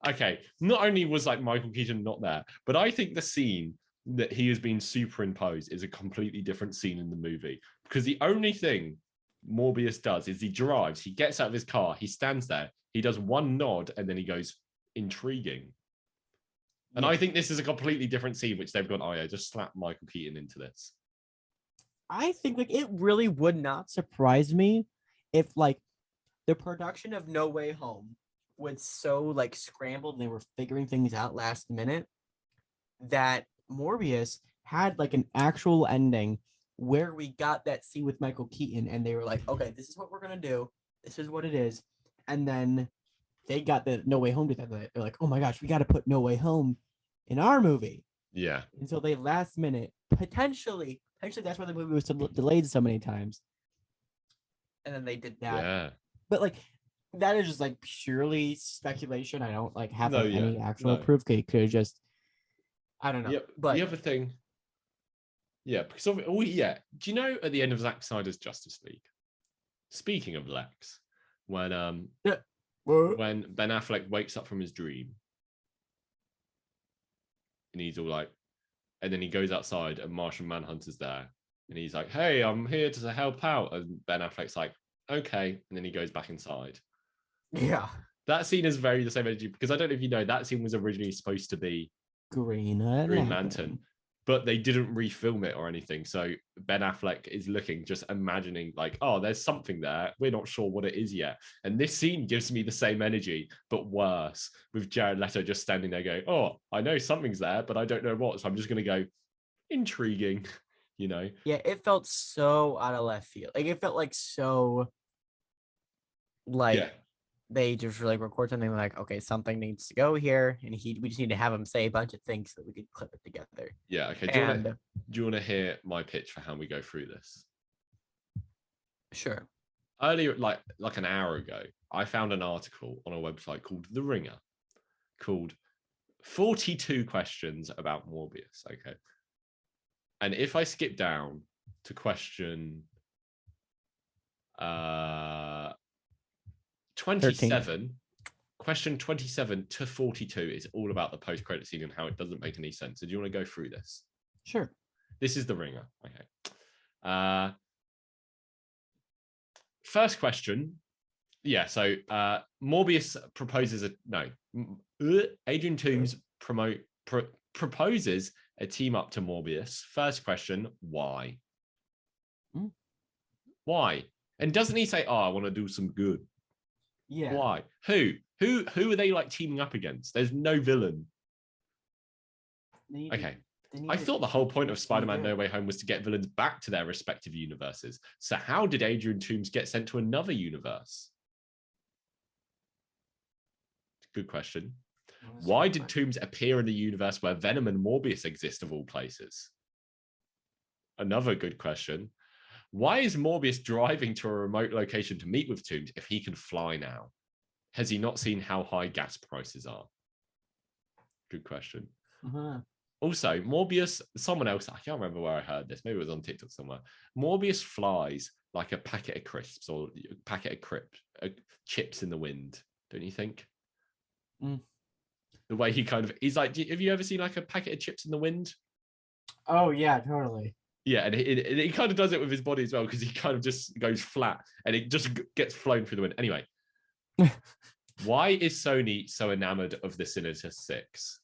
Okay, not only was like Michael Keaton not there, but I think the scene that he has been superimposed is a completely different scene in the movie, because the only thing Morbius does is he drives, he gets out of his car, he stands there, he does one nod, and then he goes, intriguing. And I think this is a completely different scene, which they've gone, oh yeah, just slap Michael Keaton into this. I think like it really would not surprise me if like the production of No Way Home was so like scrambled and they were figuring things out last minute that Morbius had like an actual ending where we got that scene with Michael Keaton and they were like, okay, this is what we're gonna do, this is what it is, and then they got the No Way Home to that. They're like, oh my gosh, we got to put No Way Home in our movie. Yeah. And so they last minute potentially that's why the movie was delayed so many times. And then they did that. Yeah. But like that is just like purely speculation. I don't like have any actual proof. They could have just, I don't know. Yeah, but the other thing, because do you know at the end of Zack Snyder's Justice League, speaking of Lex, when when Ben Affleck wakes up from his dream. And he's all like, and then he goes outside and Martian Manhunter's there. And he's like, hey, I'm here to help out. And Ben Affleck's like, okay. And then he goes back inside. Yeah. That scene is very the same energy because I don't know if you know, that scene was originally supposed to be Green Lantern, but they didn't refilm it or anything. So Ben Affleck is looking, just imagining like, oh, there's something there. We're not sure what it is yet. And this scene gives me the same energy, but worse, with Jared Leto just standing there going, oh, I know something's there, but I don't know what. So I'm just going to go, intriguing, you know? Yeah, it felt so out of left field. Like it felt like so like Yeah. they just like record something like, okay, something needs to go here, and we just need to have him say a bunch of things so that we could clip it together. Yeah. Okay. Do you want to hear my pitch for how we go through this? Sure. Earlier, like an hour ago, I found an article on a website called The Ringer, called 42 questions about Morbius. Okay. And if I skip down to question 27, 13. Question 27 to 42 is all about the post-credit scene and how it doesn't make any sense. So do you want to go through this? Sure. This is The Ringer. Okay. First question. Yeah, so Morbius proposes Adrian Toomes proposes a team up to Morbius. First question, why? Why? And doesn't he say, oh, I want to do some good? Yeah. Why? Who are they like teaming up against? There's no villain. Okay. I thought the whole point of Spider-Man No Way Home was to get villains back to their respective universes. So how did Adrian Toomes get sent to another universe? Good question. Why did Toomes appear in the universe where Venom and Morbius exist of all places? Another good question. Why is Morbius driving to a remote location to meet with Toomes if he can fly now? Has he not seen how high gas prices are? Good question. Also, Morbius, someone else, I can't remember where I heard this, maybe it was on TikTok somewhere. Morbius flies like a packet of crisps or a packet of chips in the wind, don't you think? The way he kind of, he's like, have you ever seen like a packet of chips in the wind? Oh, yeah, totally. Yeah, and he kind of does it with his body as well because he kind of just goes flat and it just gets flown through the wind. Anyway, why is Sony so enamored of the Sinister Six?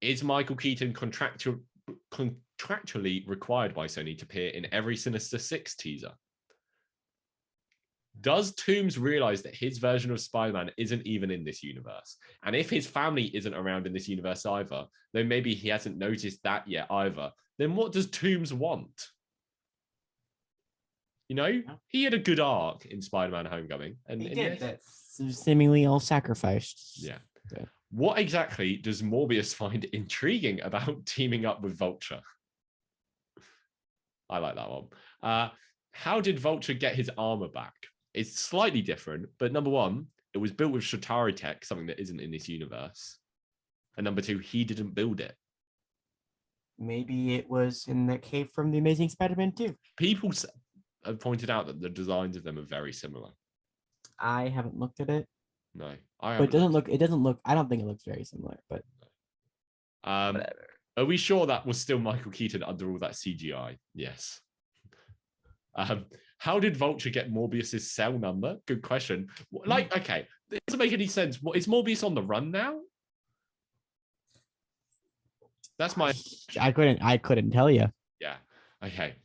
Is Michael Keaton contractually required by Sony to appear in every Sinister Six teaser? Does Toomes realize that his version of Spider-Man isn't even in this universe? And if his family isn't around in this universe either, then maybe he hasn't noticed that yet either. Then what does Toomes want? You know, he had a good arc in Spider-Man Homecoming. And he did. That's seemingly all sacrificed. Yeah. What exactly does Morbius find intriguing about teaming up with Vulture? I like that one. How did Vulture get his armor back? It's slightly different, but number one, it was built with Shatari tech, something that isn't in this universe. And number two, he didn't build it. Maybe it was in the cave from The Amazing Spider-Man 2. People have pointed out that the designs of them are very similar. I haven't looked at it. No, but it doesn't look. I don't think it looks very similar. But whatever. Are we sure that was still Michael Keaton under all that CGI? Yes. How did Vulture get Morbius's cell number? Good question. Like, okay, it doesn't make any sense. What, is Morbius on the run now? That's my. I couldn't tell you. Yeah. Okay.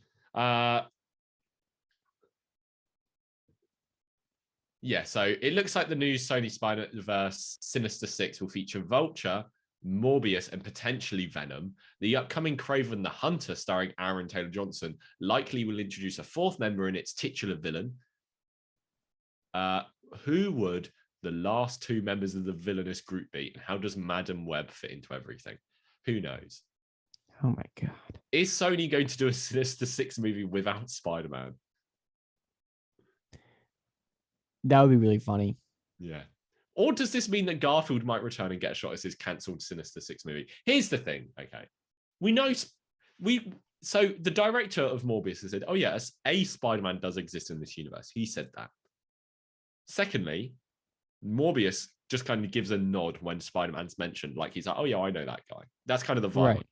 Yeah, so it looks like the new Sony Spider-Verse Sinister Six will feature Vulture, Morbius, and potentially Venom. The upcoming Kraven the Hunter, starring Aaron Taylor-Johnson, likely will introduce a fourth member in its titular villain. Who would the last two members of the villainous group be? And how does Madam Web fit into everything? Who knows? Oh my God. Is Sony going to do a Sinister Six movie without Spider-Man? That would be really funny. Yeah. Or does this mean that Garfield might return and get a shot as his cancelled Sinister Six movie? Here's the thing, okay. So the director of Morbius has said, oh yes, a Spider-Man does exist in this universe. He said that. Secondly, Morbius just kind of gives a nod when Spider-Man's mentioned. Like he's like, oh yeah, I know that guy. That's kind of the vibe. Right.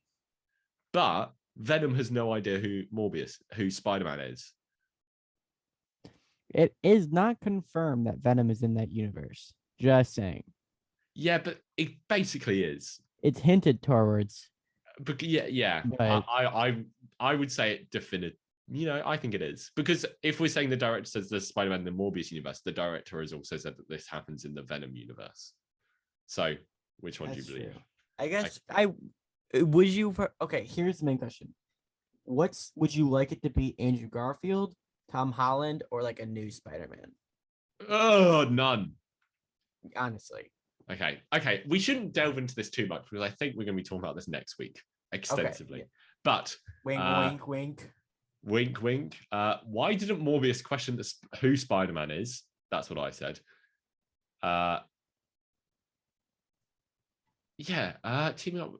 But Venom has no idea who Spider-Man is. It is not confirmed that Venom is in that universe. Just saying. Yeah, but it basically is. It's hinted towards. But yeah. But I would say it definite. I think it is, because if we're saying the director says there's Spider-Man in the Morbius universe, the director has also said that this happens in the Venom universe. So which one do you believe? True. I guess would you? Okay, here's the main question: would you like it to be? Andrew Garfield, Tom Holland or like a new Spider-Man. Oh, none. Honestly. Okay. We shouldn't delve into this too much because I think we're going to be talking about this next week extensively. Yeah. But Wink, wink, wink. Wink, wink. Why didn't Morbius question who Spider-Man is? That's what I said. Teaming up.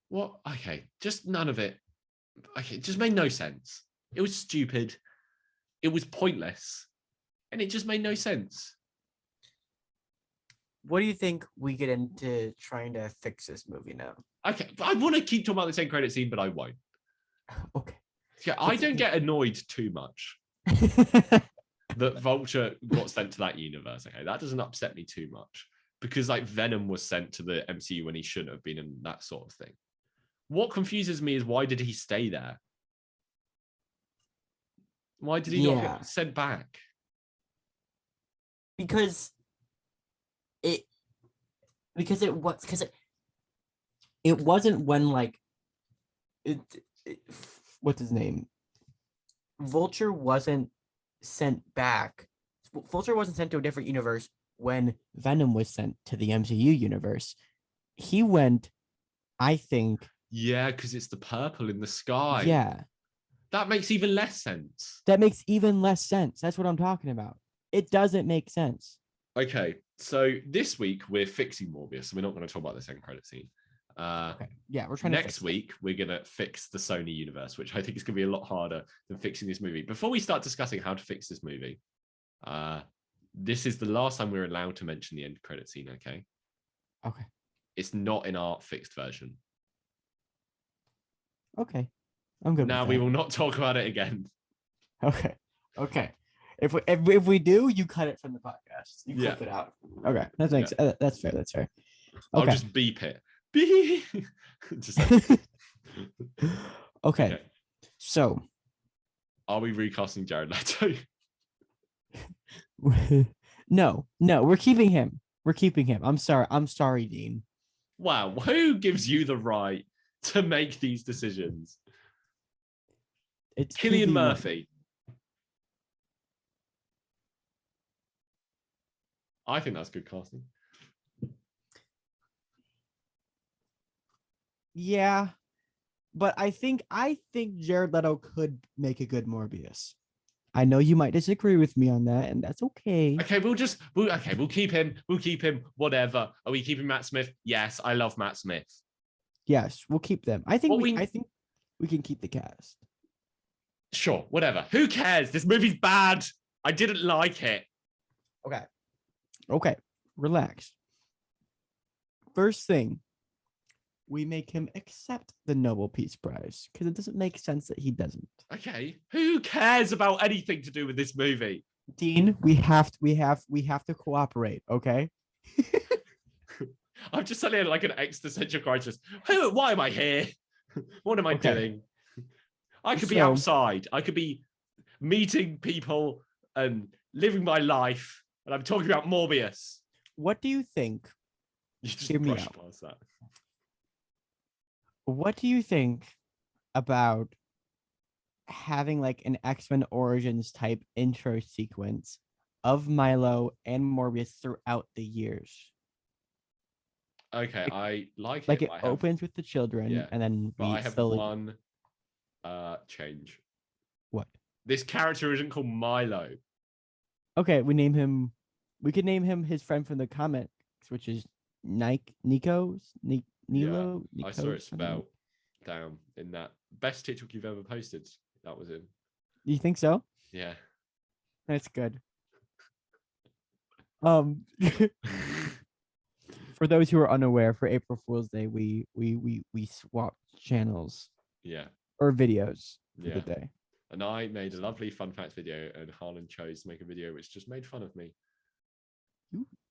What? Okay, just none of it. Okay, it just made no sense. It was stupid. It was pointless. And it just made no sense. What do you think we get into trying to fix this movie now? Okay, I want to keep talking about the same credit scene, but I won't. Okay. Yeah, I don't get annoyed too much that Vulture got sent to that universe. Okay, that doesn't upset me too much because like Venom was sent to the MCU when he shouldn't have been, and that sort of thing. What confuses me is why did he stay there? Why did he not get sent back? Because it wasn't when like what's his name? Vulture wasn't sent back. Vulture wasn't sent to a different universe when Venom was sent to the MCU universe. He went, I think. Yeah, because it's the purple in the sky. Yeah. That makes even less sense. That makes even less sense. That's what I'm talking about. It doesn't make sense. Okay, so this week we're fixing Morbius. So we're not going to talk about the second credit scene. Okay. Yeah, we're trying next week we're going to fix the Sony universe, which I think is going to be a lot harder than fixing this movie. Before we start discussing how to fix this movie, this is the last time we're allowed to mention the end credit scene. Okay. It's not in our fixed version. Okay, I'm good. Now we will not talk about it again. Okay. If we do, you cut it from the podcast. You clip it out. Okay, that's fair. That's fair. Okay. I'll just beep it. Beep. Okay. So, are we recasting Jared Leto? No, we're keeping him. I'm sorry, Dean. Wow, who gives you the right to make these decisions? It's Cillian Murphy. I think that's good casting. Yeah, but I think Jared Leto could make a good Morbius. I know you might disagree with me on that, and that's okay. Okay, we'll keep him. We'll keep him. Whatever. Are we keeping Matt Smith? Yes, I love Matt Smith. Yes, we'll keep them. I think we can keep the cast. Sure, whatever. Who cares? This movie's bad. I didn't like it. Okay. Relax. First thing, we make him accept the Nobel Peace Prize because it doesn't make sense that he doesn't. Okay. Who cares about anything to do with this movie? Dean, we have to cooperate, okay? I'm just suddenly like an existential crisis. Why am I here? What am I doing? I could be outside. I could be meeting people and living my life. And I'm talking about Morbius. What do you think? You just Hear me brush out. past that. What do you think about having like an X-Men Origins type intro sequence of Milo and Morbius throughout the years? Okay, I like it. Like it opens with the children, and then but I have one change. What? This character isn't called Milo. Okay, we could name him his friend from the comics, which is Nilo. Yeah, I saw it spelled down in that best TikTok you've ever posted. That was him. You think so? Yeah. That's good. Um, for those who are unaware, for April Fool's Day, we swapped channels Yeah. or videos for Yeah. the day. And I made a lovely fun fact video, and Harlan chose to make a video which just made fun of me.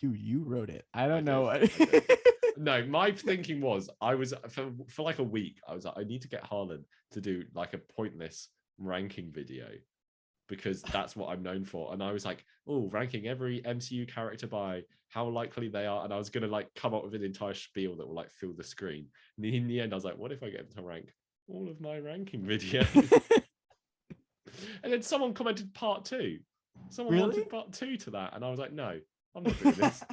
You wrote it. I I don't know did, what. I did. No, my thinking was I was for like a week. I was like, I need to get Harlan to do like a pointless ranking video because that's what I'm known for. And I was like, oh, ranking every MCU character by how likely they are. And I was gonna like come up with an entire spiel that will like fill the screen. And in the end, I was like, what if I get him to rank all of my ranking videos? And then someone commented part 2. Someone Really? wanted part 2 to that, and I was like, no, I'm not doing this.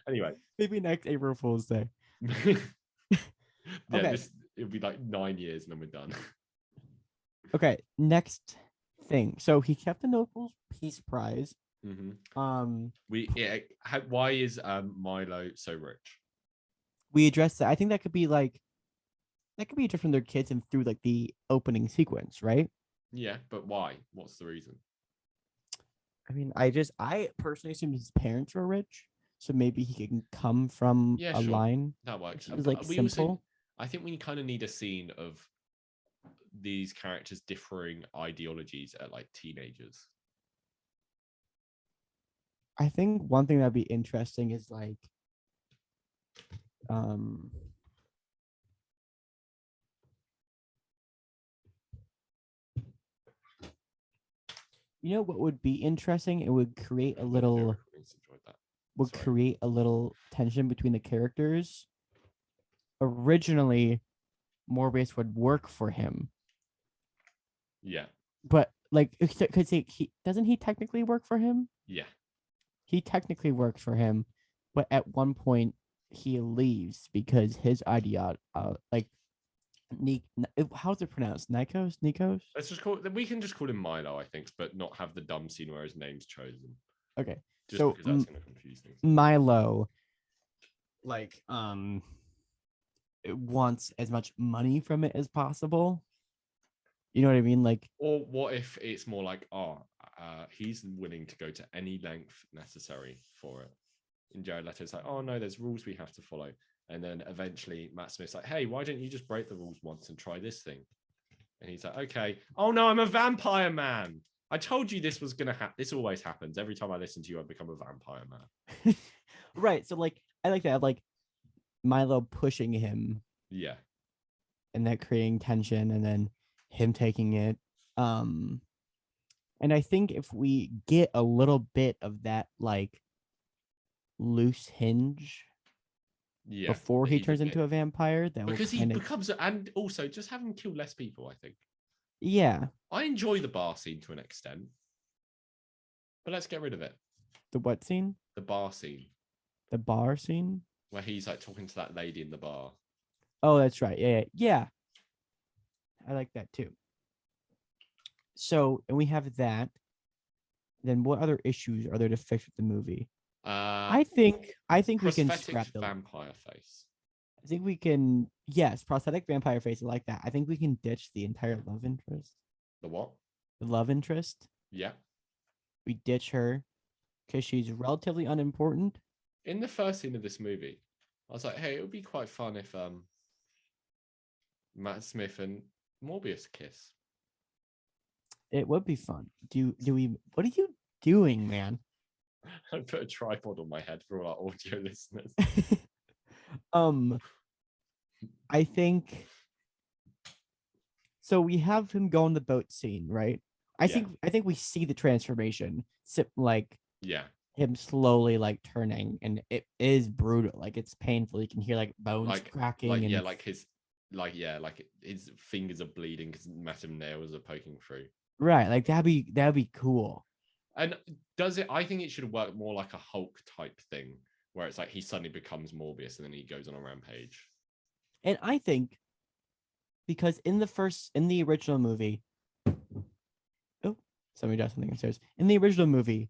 Anyway, Maybe next April Fool's Day. yeah, Okay. It'll be like 9 years and then we're done. Okay, next thing. So he kept the Nobel Peace Prize. Mm-hmm. Why is Milo so rich? We addressed that. I think that could be just from their kids and through like the opening sequence, right? Yeah, but why? What's the reason? I mean, I personally assume his parents were rich, so maybe he can come from Yeah, a sure. line That works. which is like We simple. also, I think we kind of need a scene of these characters differing ideologies at like teenagers. I think one thing that'd be interesting is like, you know what would be interesting? It would create a little create a little tension between the characters. Originally, Morbius would work for him. Yeah. But like, because he doesn't he technically work for him? Yeah. He technically works for him, but at one point he leaves because his how's it pronounced? Nikos? Let's just we can just call him Milo, I think, but not have the dumb scene where his name's chosen. Okay. Just so because that's going to confuse things. Milo, wants as much money from it as possible. You know what I mean? Like, or what if it's more like, he's willing to go to any length necessary for it. And Jared Leto's like, oh no, there's rules we have to follow. And then eventually Matt Smith's like, hey, why don't you just break the rules once and try this thing? And he's like, okay. Oh no, I'm a vampire man. I told you this was gonna happen. This always happens. Every time I listen to you, I become a vampire man. Right. So like, I like that. Like Milo pushing him. Yeah. And that creating tension, and then him taking it. And I think if we get a little bit of that like loose hinge before he turns into a vampire, that because he becomes, and also just have him kill less people, I think. Yeah. I enjoy the bar scene to an extent. But let's get rid of it. The what scene? The bar scene. The bar scene? Where he's like talking to that lady in the bar. Oh, that's right. Yeah. I like that too. So, and we have that. Then what other issues are there to fix with the movie? I think we can scrap the vampire face. I think we can, yes, prosthetic vampire face. I like that. I think we can ditch the entire love interest. The what? The love interest. Yeah. We ditch her because she's relatively unimportant. In the first scene of this movie, I was like, hey, it would be quite fun if Matt Smith and Morbius kiss. It would be fun. Do we? What are you doing, man? I put a tripod on my head for all our audio listeners. I think so. We have him go on the boat scene, right? I think we see the transformation, like him slowly like turning, and it is brutal. Like it's painful. You can hear like bones cracking. His fingers are bleeding because massive nails are poking through. Right, like that'd be cool. And does it? I think it should work more like a Hulk type thing, where it's like he suddenly becomes Morbius and then he goes on a rampage. And I think because in the original movie, oh, somebody does something upstairs. In the original movie,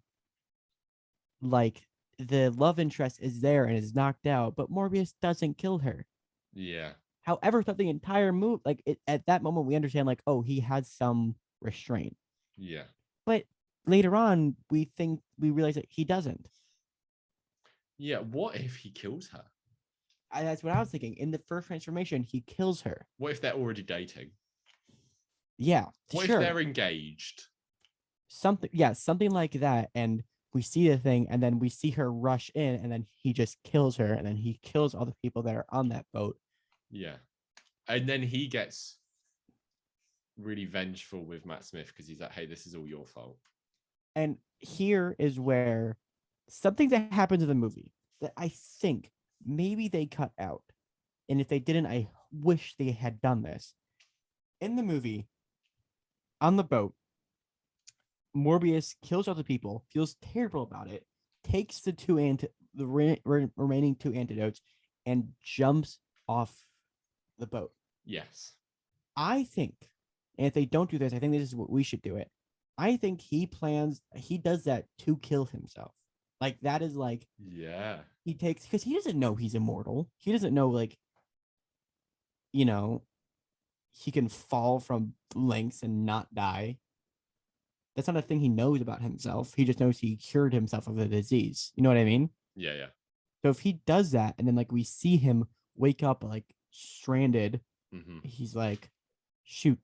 like the love interest is there and is knocked out, but Morbius doesn't kill her. Yeah. However, throughout the entire movie, at that moment, we understand like, oh, he has some restraint. Yeah. But later on, we realize that he doesn't. Yeah, what if he kills her? That's what I was thinking. In the first transformation, he kills her. What if they're already dating? Yeah, What sure. if they're engaged? Something like that. And we see the thing, and then we see her rush in, and then he just kills her, and then he kills all the people that are on that boat. Yeah. And then he gets really vengeful with Matt Smith because he's like, hey, this is all your fault. And here is where something that happens in the movie that I think maybe they cut out. And if they didn't, I wish they had done this. In the movie, on the boat, Morbius kills other people, feels terrible about it, takes the remaining two antidotes, and jumps off the boat. Yes. I think, and if they don't do this, I think this is what we should do it. I think he does that to kill himself. Like that is like Yeah. he takes because he doesn't know he's immortal. He doesn't know like, you know, he can fall from lengths and not die. That's not a thing he knows about himself. He just knows he cured himself of the disease. You know what I mean? Yeah, yeah. So if he does that, and then like we see him wake up like stranded, he's like, shoot.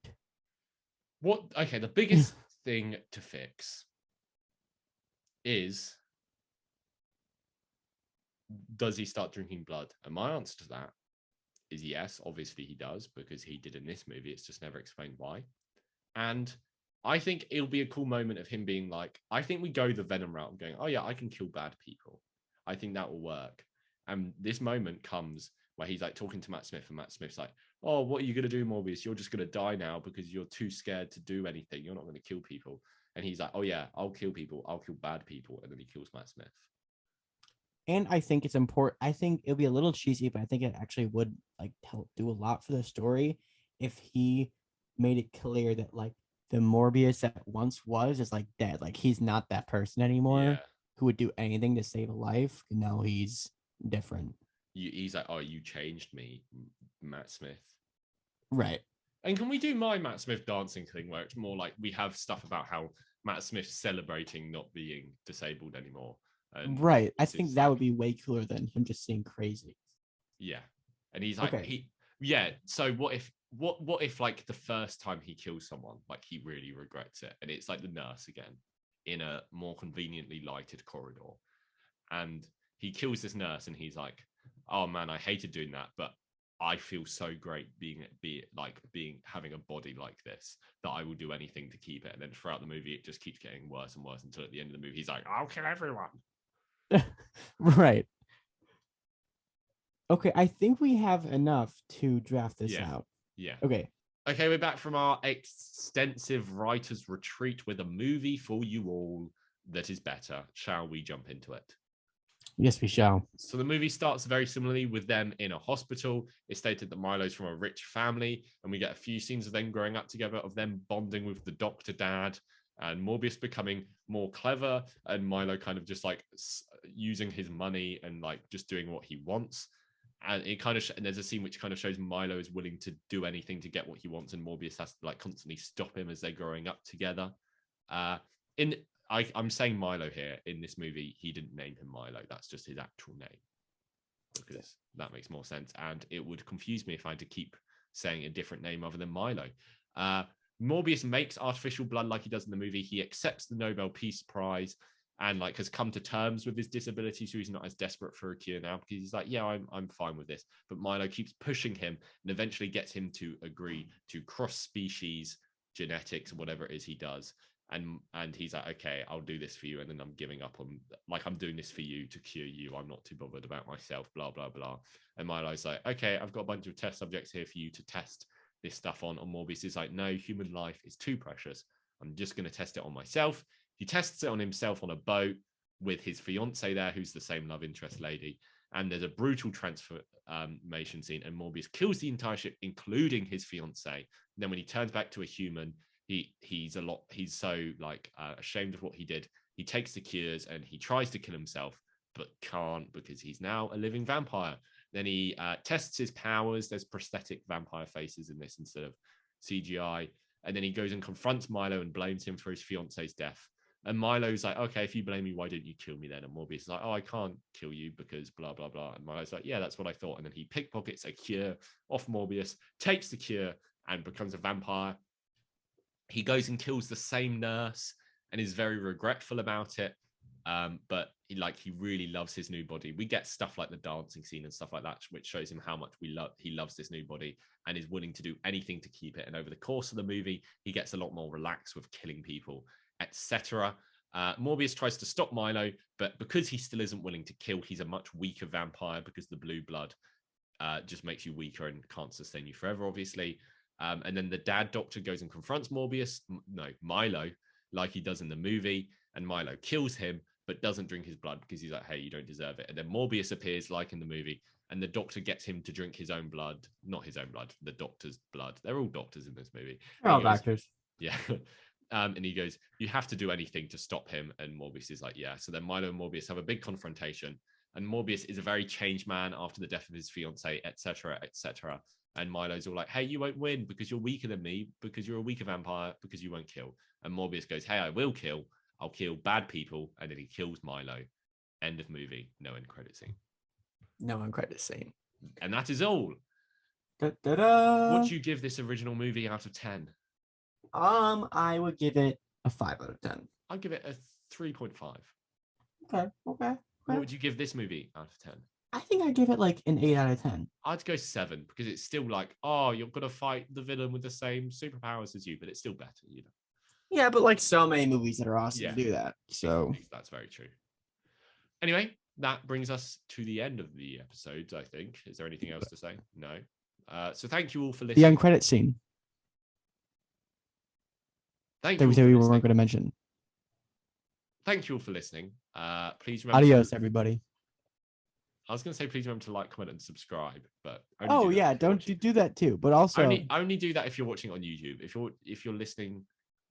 The biggest thing to fix is, does he start drinking blood? And my answer to that is yes. Obviously he does, because he did in this movie. It's just never explained why. And I think it'll be a cool moment of him being like, I think we go the Venom route and going, oh yeah, I can kill bad people. I think that will work. And this moment comes where he's like talking to Matt Smith, and Matt Smith's like, oh, what are you going to do, Morbius? You're just going to die now because you're too scared to do anything. You're not going to kill people. And he's like, oh yeah, I'll kill people. I'll kill bad people. And then he kills Matt Smith. And I think it's important. I think it'll be a little cheesy, but I think it actually would like do a lot for the story if he made it clear that like the Morbius that once was is like dead. Like he's not that person anymore Yeah. who would do anything to save a life. And now he's different. He's like, oh, you changed me, Matt Smith. Right. And can we do my Matt Smith dancing thing where it's more like we have stuff about how Matt Smith's celebrating not being disabled anymore? Right. I think that would be way cooler than him just seeing crazy. Yeah. And he's like, Okay. So what if like the first time he kills someone, like he really regrets it, and it's like the nurse again in a more conveniently lighted corridor, and he kills this nurse, and he's like, oh man, I hated doing that, but I feel so great having a body like this that I will do anything to keep it. And then throughout the movie, it just keeps getting worse and worse until at the end of the movie, he's like, I'll kill everyone. Right. Okay, I think we have enough to draft this out. Yeah. Okay. Okay, we're back from our extensive writer's retreat with a movie for you all that is better. Shall we jump into it? Yes, we shall. So the movie starts very similarly with them in a hospital. It's stated that Milo's from a rich family, and we get a few scenes of them growing up together, of them bonding with the doctor dad, and Morbius becoming more clever, and Milo kind of just like using his money and like just doing what he wants. And it kind of and there's a scene which kind of shows Milo is willing to do anything to get what he wants, and Morbius has to like constantly stop him as they're growing up together. I'm saying Milo here. In this movie, he didn't name him Milo. That's just his actual name, because that makes more sense. And it would confuse me if I had to keep saying a different name other than Milo. Morbius makes artificial blood like he does in the movie. He accepts the Nobel Peace Prize and like has come to terms with his disability, so he's not as desperate for a cure now, because he's like, yeah, I'm fine with this. But Milo keeps pushing him and eventually gets him to agree to cross-species genetics, whatever it is he does. And he's like, okay, I'll do this for you, and then I'm giving up on, like, I'm doing this for you to cure you. I'm not too bothered about myself, blah, blah, blah. And Milo's like, okay, I've got a bunch of test subjects here for you to test this stuff on. And Morbius is like, no, human life is too precious. I'm just going to test it on myself. He tests it on himself on a boat with his fiance there, who's the same love interest lady. And there's a brutal transformation scene, and Morbius kills the entire ship, including his fiance. And then when he turns back to a human, he's so like ashamed of what he did. He takes the cures and he tries to kill himself, but can't, because he's now a living vampire. Then he tests his powers. There's prosthetic vampire faces in this instead of CGI. And then he goes and confronts Milo and blames him for his fiance's death. And Milo's like, okay, if you blame me, why didn't you kill me then? And Morbius is like, oh, I can't kill you because blah, blah, blah. And Milo's like, yeah, that's what I thought. And then he pickpockets a cure off Morbius, takes the cure, and becomes a vampire. He goes and kills the same nurse and is very regretful about it. But he really loves his new body. We get stuff like the dancing scene and stuff like that, which shows him how much he loves this new body and is willing to do anything to keep it. And over the course of the movie, he gets a lot more relaxed with killing people, etc. Morbius tries to stop Milo, but because he still isn't willing to kill, he's a much weaker vampire because the blue blood just makes you weaker and can't sustain you forever, obviously. And then the dad doctor goes and confronts Milo, like he does in the movie, and Milo kills him, but doesn't drink his blood because he's like, hey, you don't deserve it. And then Morbius appears like in the movie, and the doctor gets him to drink his own blood, not his own blood, the doctor's blood. They're all doctors in this movie. They're all doctors. Yeah. And he goes, you have to do anything to stop him. And Morbius is like, yeah. So then Milo and Morbius have a big confrontation. And Morbius is a very changed man after the death of his fiancée, etc., etc. And Milo's all like, hey, you won't win because you're weaker than me, because you're a weaker vampire, because you won't kill. And Morbius goes, hey, I will kill. I'll kill bad people. And then he kills Milo. End of movie. No end credit scene. No end credit scene. And that is all. Da-da-da. What do you give this original movie out of 10? I would give it a 5 out of 10. I'd give it a 3.5. Okay. What would you give this movie out of 10? I think I'd give it like an 8 out of 10. I'd go 7 because it's still like, oh, you're gonna fight the villain with the same superpowers as you, but it's still better, you know. Yeah, but like so many movies that are awesome Yeah. do that. So That's very true. Anyway, that brings us to the end of the episode, I think. Is there anything else to say? No. So thank you all for The listening. end credit scene Thank that you we all said for we listening. weren't going to mention. Thank you all for listening. Please remember. Adios, everybody. I was going to say please remember to like, comment, and subscribe, but only Oh do that yeah, if you're don't watching. do that too. But also, Only do that if you're watching on YouTube. If you're listening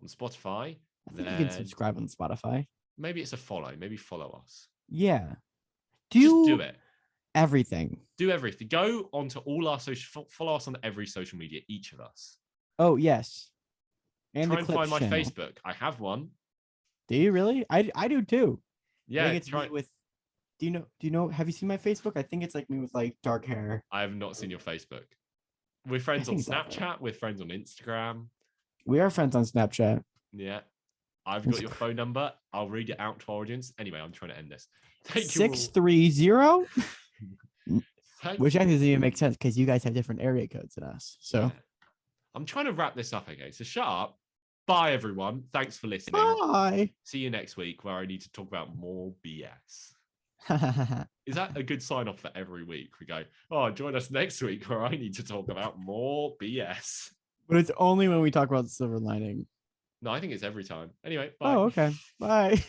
on Spotify, I think you then can subscribe on Spotify. maybe it's a follow. Maybe follow us. Yeah, Just do it. everything. Do everything. Go onto all our follow us on every social media, each of us. Oh yes, and Try the and Clips find my channel. Facebook. I have one. Do you really? I do too. I Yeah, think it's me with. Do you know? Have you seen my Facebook? I think it's like me with like dark hair. I have not seen your Facebook. We're friends on think it's okay. Snapchat. We're friends on Instagram. We are friends on Snapchat. Yeah. I've got your phone number. I'll read it out to our audience. Anyway, I'm trying to end this. Thank you all. 630, Thank which you actually doesn't all. even make sense because you guys have different area codes than us. So Yeah. I'm trying to wrap this up, okay? So shut up. Bye, everyone. Thanks for listening. bye. See you next week where I need to talk about more BS. Is that a good sign off for every week? We go, oh, join us next week where I need to talk about more BS. But it's only when we talk about the silver lining. No, I think it's every time. Anyway, bye. Oh, okay. Bye.